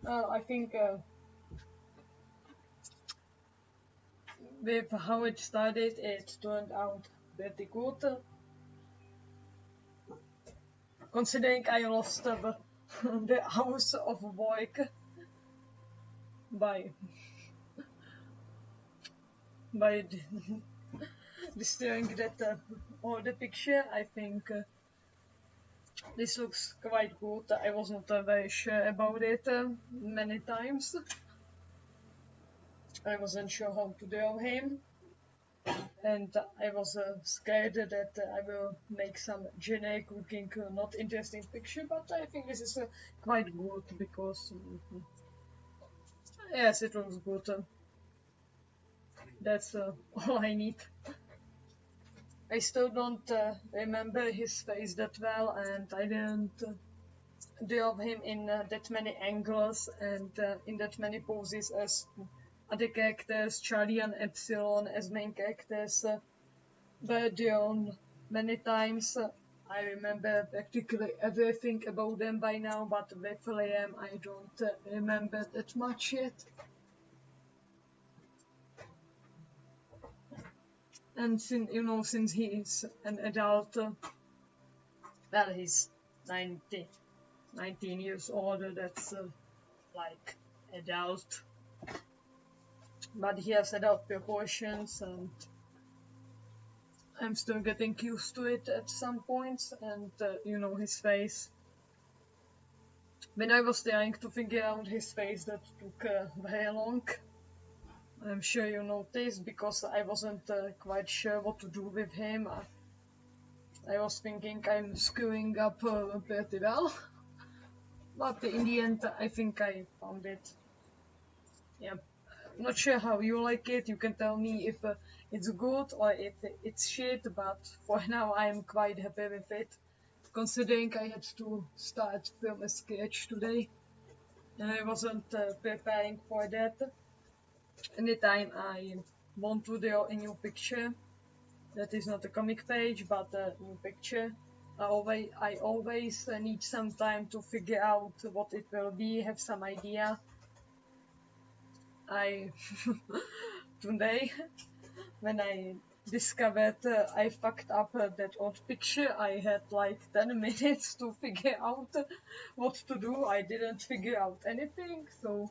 I think with how it started, it turned out pretty good. Considering I lost the hours of work by by destroying that all the picture, I think this looks quite good. I was not very sure about it many times. I wasn't sure how to draw him, and I was scared that I will make some generic looking, not interesting picture, but I think this is quite good because, yes, it looks good. That's all I need. I still don't remember his face that well, and I didn't draw him in that many angles and in that many poses as other characters, Charlie and Epsilon as main characters, were drawn many times. I remember practically everything about them by now, but with Liam I don't remember that much yet. And since he is an adult, well, he's 19 years older, that's like adult. But he has adult proportions, and I'm still getting used to it at some points, and his face. When I was trying to figure out his face, that took very long. I'm sure you noticed, because I wasn't quite sure what to do with him. I was thinking I'm screwing up pretty well, but in the end I think I found it. Yeah, not sure how you like it. You can tell me if it's good or if it's shit, but for now I'm quite happy with it, considering I had to start from a sketch today and I wasn't preparing for that. Anytime I want to draw a new picture that is not a comic page but a new picture, I always need some time to figure out what it will be, have some idea. I today, when I discovered I fucked up that old picture, I had like 10 minutes to figure out what to do. I didn't figure out anything, so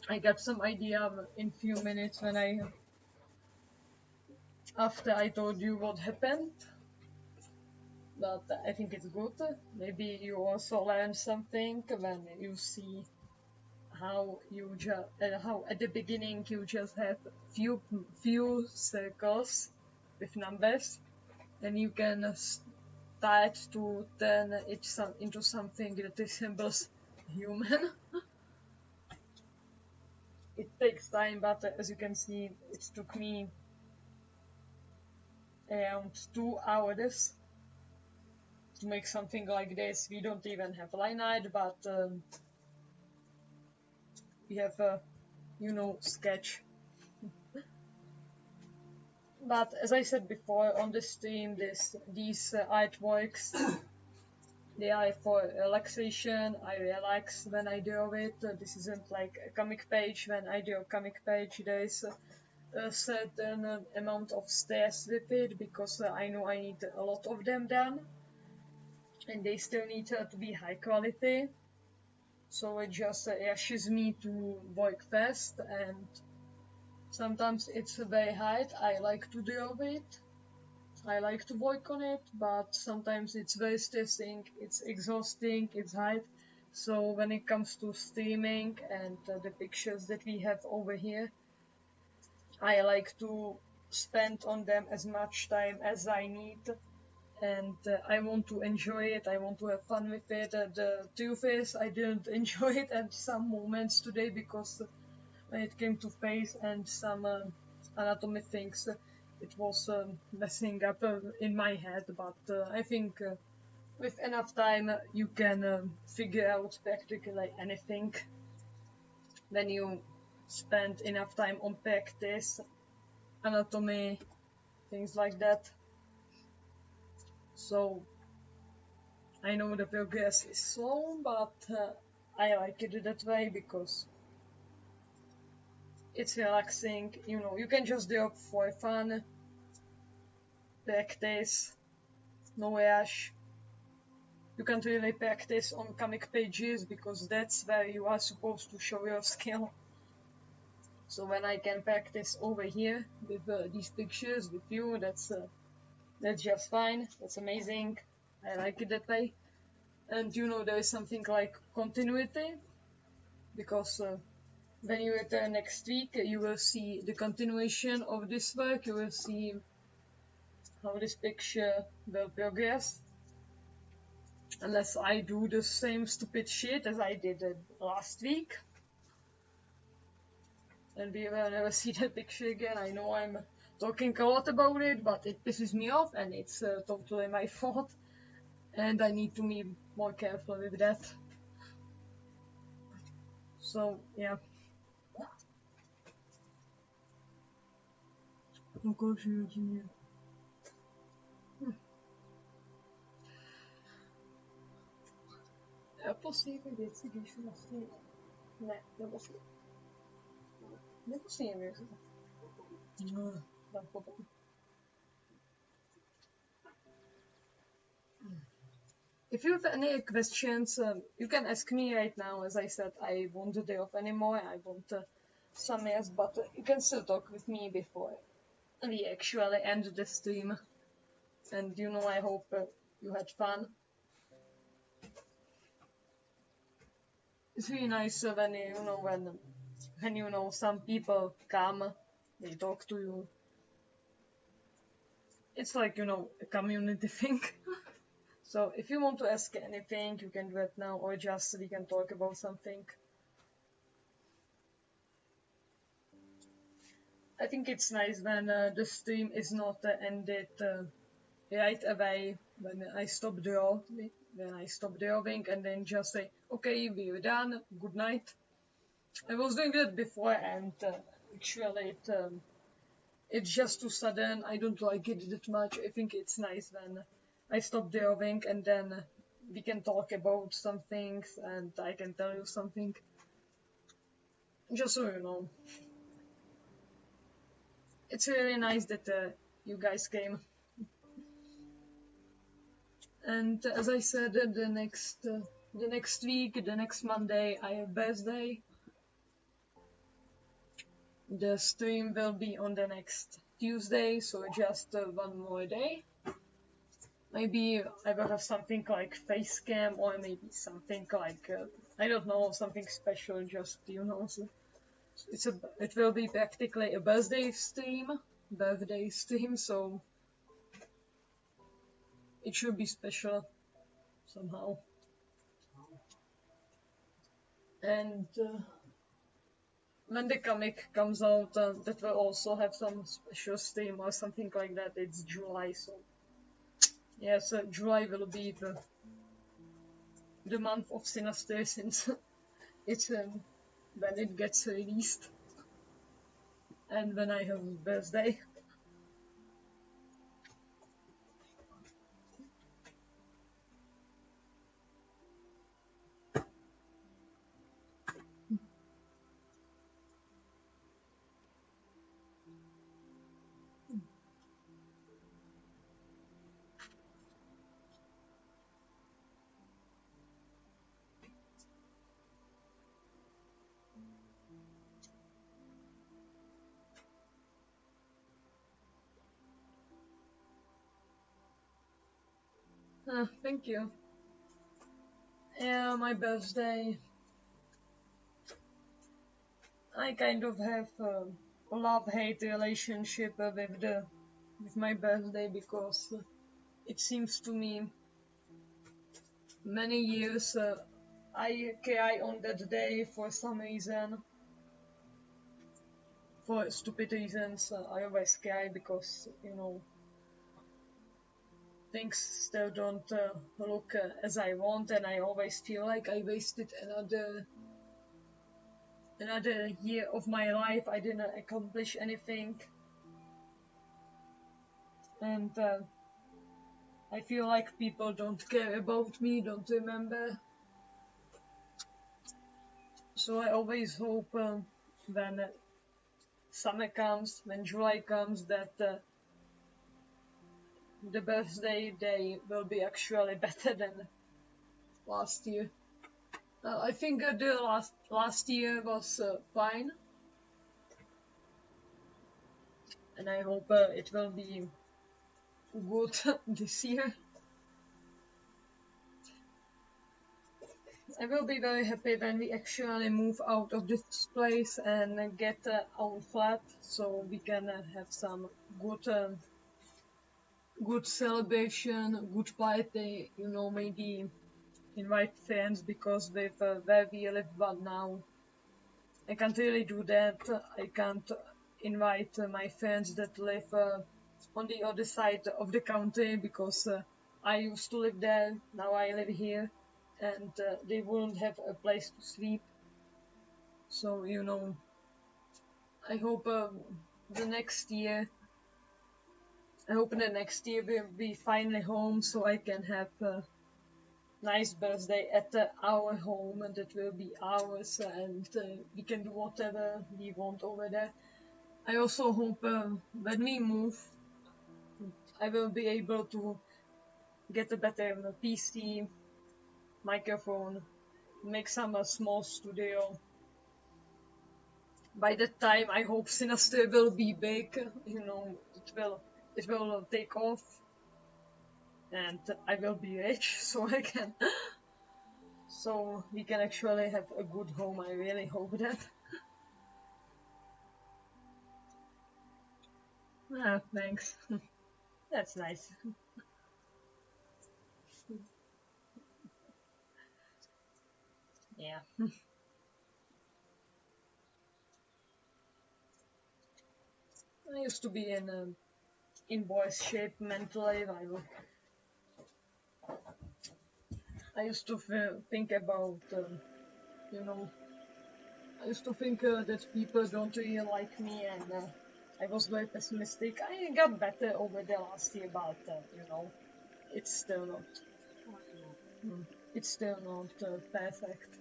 I got some idea in few minutes when after I told you what happened. But I think it's good. Maybe you also learn something when you see how how at the beginning you just have few circles with numbers, and you can start to turn it into something that resembles human. It takes time, but as you can see, it took me around 2 hours to make something like this. We don't even have line art, but we have a sketch. But as I said before on the stream, these artworks, they are for relaxation. I relax when I draw it. This isn't like a comic page. When I draw a comic page, there is a certain amount of stress with it, because I know I need a lot of them done, and they still need to be high quality. So it just rushes me to work fast, and sometimes it's very hard. I like to draw it. I like to work on it, but sometimes it's very stressing, it's exhausting, it's hard. So when it comes to streaming and the pictures that we have over here, I like to spend on them as much time as I need, and I want to enjoy it, I want to have fun with it. The truth is, I didn't enjoy it at some moments today, because when it came to face and some anatomy things, it was messing up in my head. But I think with enough time you can figure out practically anything when you spend enough time on practice. anatomy, things like that. So I know the progress is slow, but I like it that way because it's relaxing. You know, you can just do it for fun, practice, no rush. You can't really practice on comic pages because that's where you are supposed to show your skill. So when I can practice over here with these pictures with you, that's just fine. That's amazing. I like it that way. And you know, there is something like continuity because when you return next week, you will see the continuation of this work. You will see how this picture will progress. Unless I do the same stupid shit as I did last week. And we will never see that picture again. I know I'm talking a lot about it, but it pisses me off and it's totally my fault. And I need to be more careful with that. So, yeah. Posílí věci, když vlastně ne, nemusím věřit. No, tak potom. If you have any questions, you can ask me right now. As I said, I won't do day off anymore. I won't some years, but you can still talk with me before we actually end the stream. And you know, I hope you had fun. It's really nice when you know when you know some people come, they talk to you. It's like, you know, a community thing. So if you want to ask anything, you can do it now, or just we can talk about something. I think it's nice when the stream is not ended right away when I stop drawing, and then just say, okay, we're done, good night. I was doing that before, and actually it's just too sudden. I don't like it that much. I think it's nice when I stop drawing and then we can talk about some things and I can tell you something. Just so you know. It's really nice that you guys came. And as I said, the next week, the next Monday, I have birthday. The stream will be on the next Tuesday, so just one more day. Maybe I will have something like face cam, or maybe something like I don't know, something special. Just you know, so it will be practically a birthday stream, so it should be special somehow. And when the comic comes out, that will also have some special stream or something like that. It's July, so yes, July will be the month of Synastry since it's when it gets released and when I have birthday. Thank you. Yeah, my birthday. I kind of have a love-hate relationship with my birthday because it seems to me many years I cry on that day for some reason. For stupid reasons, I always cry because, you know, things still don't look as I want, and I always feel like I wasted another year of my life. I didn't accomplish anything. and I feel like people don't care about me, don't remember. So I always hope when summer comes, when July comes, that the birthday day will be actually better than last year. I think the last year was fine, and I hope it will be good this year. I will be very happy when we actually move out of this place and get our flat, so we can have some good celebration, good party. You know, maybe invite friends, because with where we live but now, I can't really do that. I can't invite my friends that live on the other side of the country, because I used to live there, now I live here, and they wouldn't have a place to sleep. So, you know, I hope the next year, I hope the next year we'll be finally home, so I can have a nice birthday at our home, and it will be ours, and we can do whatever we want over there. I also hope when we move, I will be able to get a better PC, microphone, make some small studio. By that time, I hope Synastry will be big. You know, it will take off, and I will be rich, so so we can actually have a good home. I really hope that. Ah, thanks. That's nice. Yeah. I used to be in boys shape mentally. I used to think about, you know, I used to think that people don't really like me, and I was very pessimistic. I got better over the last year, but you know, it's still not. Mm, it's still not perfect.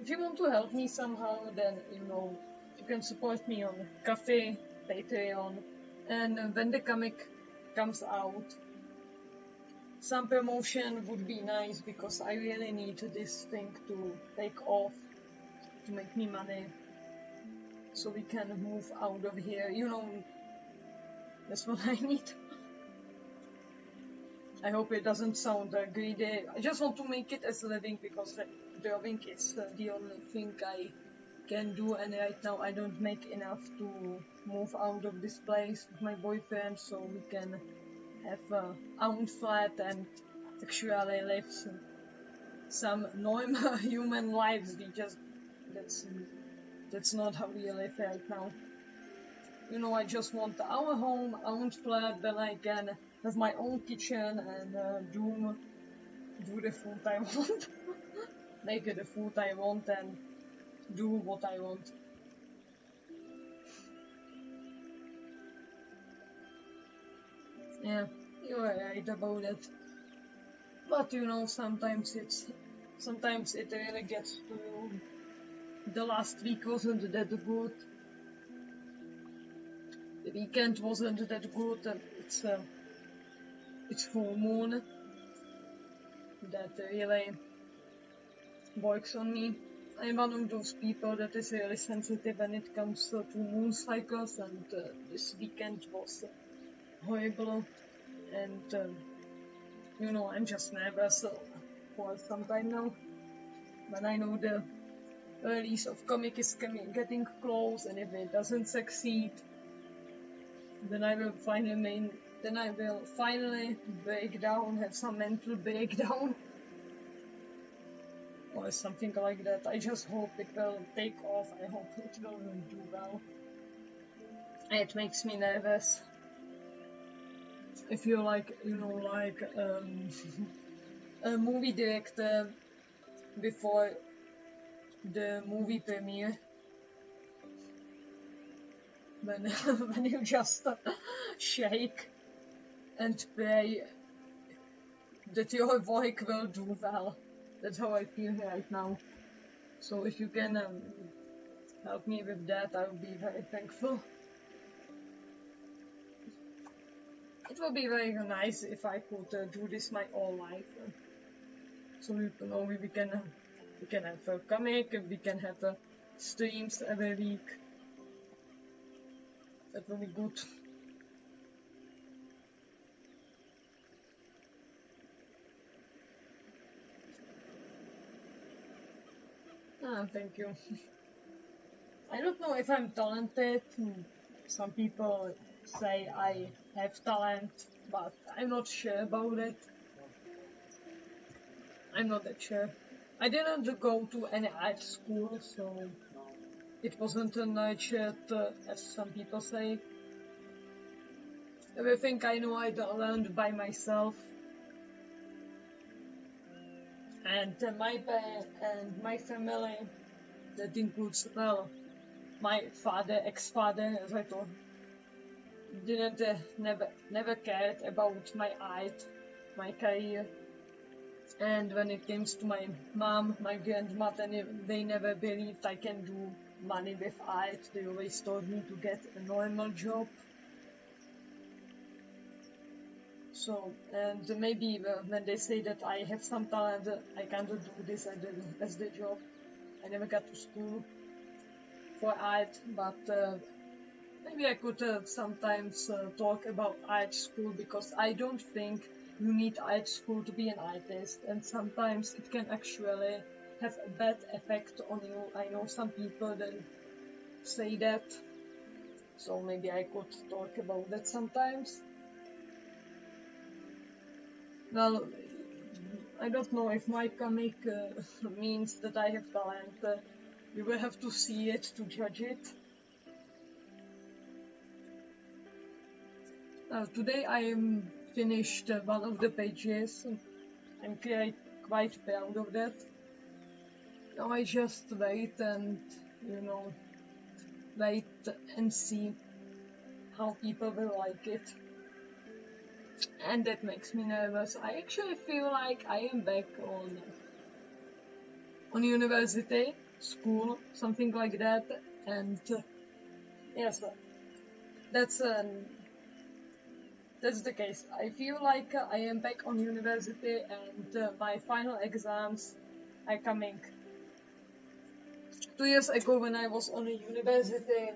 If you want to help me somehow, then you know you can support me on Cafe, Patreon, and when the comic comes out, some promotion would be nice, because I really need this thing to take off to make me money, so we can move out of here. You know, that's what I need. I hope it doesn't sound greedy. I just want to make it as a living, because drawing is the only thing I can do, and right now I don't make enough to move out of this place with my boyfriend, so we can have a own flat and actually live some normal human lives. That's not how we live right now. You know, I just want our home, own flat, then I can have my own kitchen and do the food I want, make the food I want, and do what I want. Yeah, you're right about it. But you know, sometimes it really gets to you. The last week wasn't that good. The weekend wasn't that good. It's full moon that really works on me. I'm one of those people that is really sensitive when it comes to moon cycles, and this weekend was horrible, and you know, I'm just nervous for some time now. When I know the release of comic is getting close, and if it doesn't succeed, then I will finally break down, have some mental breakdown, or something like that. I just hope it will take off. I hope it will do well. It makes me nervous. I feel like, you know, like a movie director before the movie premiere when when you just shake and pray that your work will do well. That's how I feel right now. So if you can help me with that, I will be very thankful. It will be very nice if I could do this my whole life. So you know we can have a comic, we can have streams every week. That will be good. Ah, thank you. I don't know if I'm talented. Some people say I have talent, but I'm not sure about it. I'm not that sure. I didn't go to any art school, so it wasn't a nurtured, as some people say. Everything I know I learned by myself. And my family, that includes, well, my father, ex-father, as I told, didn't never cared about my art, my career. And when it comes to my mom, my grandmother, they never believed I can do money with art. They always told me to get a normal job. So, and maybe when they say that I have some talent, I can't do this as the job. I never got to school for art, but maybe I could sometimes talk about art school, because I don't think you need art school to be an artist, and sometimes it can actually have a bad effect on you. I know some people that say that, so maybe I could talk about that sometimes. Well, I don't know if my comic means that I have talent. You will have to see it to judge it. Today I am finished one of the pages. I'm quite proud of that. Now I just wait and, wait and see how people will like it. And that makes me nervous. I actually feel like I am back on university, school, something like that. And yes, that's the case. I feel like I am back on university, and my final exams are coming. 2 years ago, when I was on a university,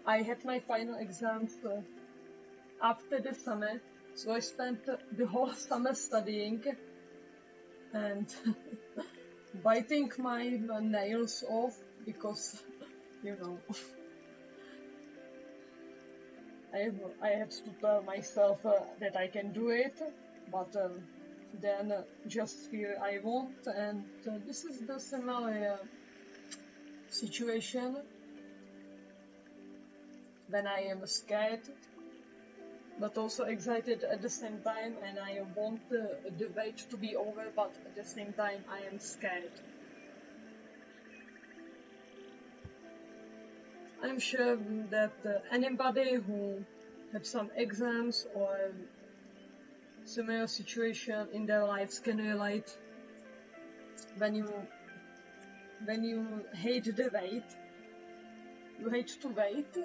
I had my final exams after the summer. So I spent the whole summer studying and biting my nails off, because, I had to tell myself that I can do it, but then just feel I won't, and this is the similar situation when I am scared but also excited at the same time, and I want the wait to be over, but at the same time I am scared. I'm sure that anybody who had some exams or similar situation in their lives can relate. When you hate the wait, you hate to wait,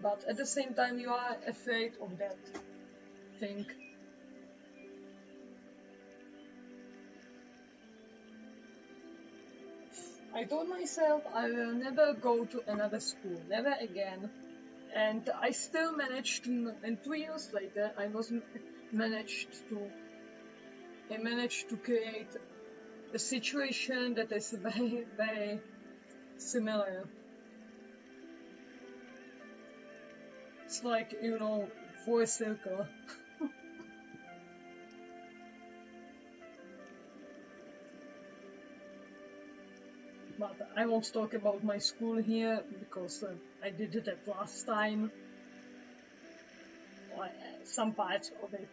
but at the same time you are afraid of that thing. I told myself I will never go to another school, never again. And I still managed to, and 2 years later, I managed to create a situation that is very, very similar. It's like, full circle. But I won't talk about my school here, because I did it last time. Some parts of it.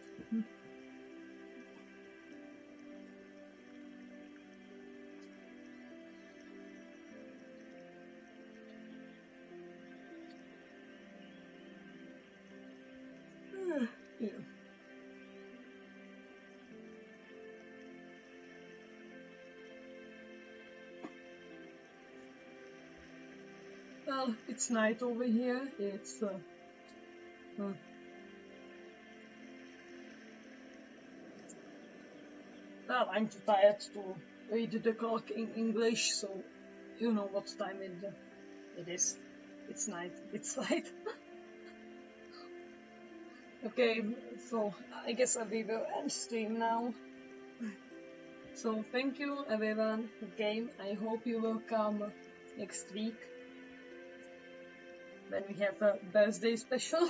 Well, it's night over here. It's well, I'm too tired to read the clock in English, so you know what time it is. It's night. It's light. Okay, so I guess we will end stream now. So thank you everyone who came. I hope you will come next week when we have a birthday special.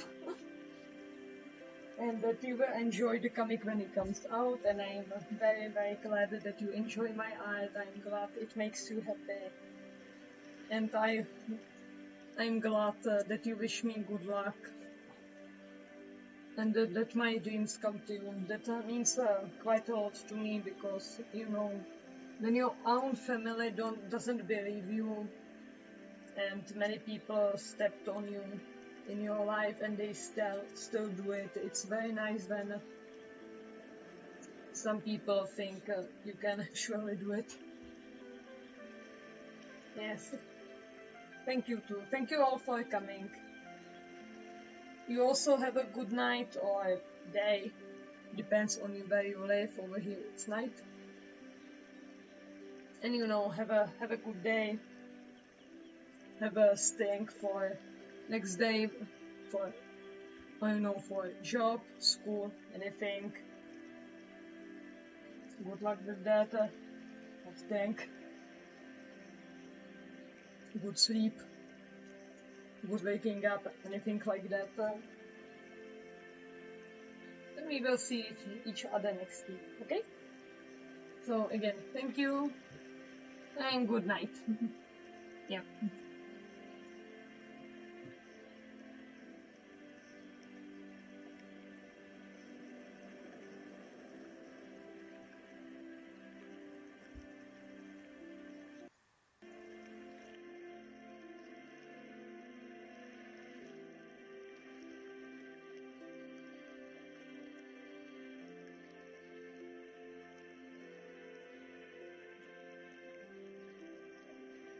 And that you will enjoy the comic when it comes out, and I'm very, very glad that you enjoy my art. I'm glad it makes you happy. And I'm glad that you wish me good luck. And that my dreams come true. That means quite a lot to me, because, you know, when your own family doesn't believe you, and many people stepped on you in your life and they still do it, it's very nice when some people think you can surely do it. Yes. Thank you too. Thank you all for coming. You also have a good night or day. Depends on you where you live. Over here it's night. And you know, have a good day. Have a strength for next day, for for job, school, anything. Good luck with that. Have strength. Good sleep. Good waking up, anything like that. Then we will see each other next week, okay? So again, thank you and good night. Yeah.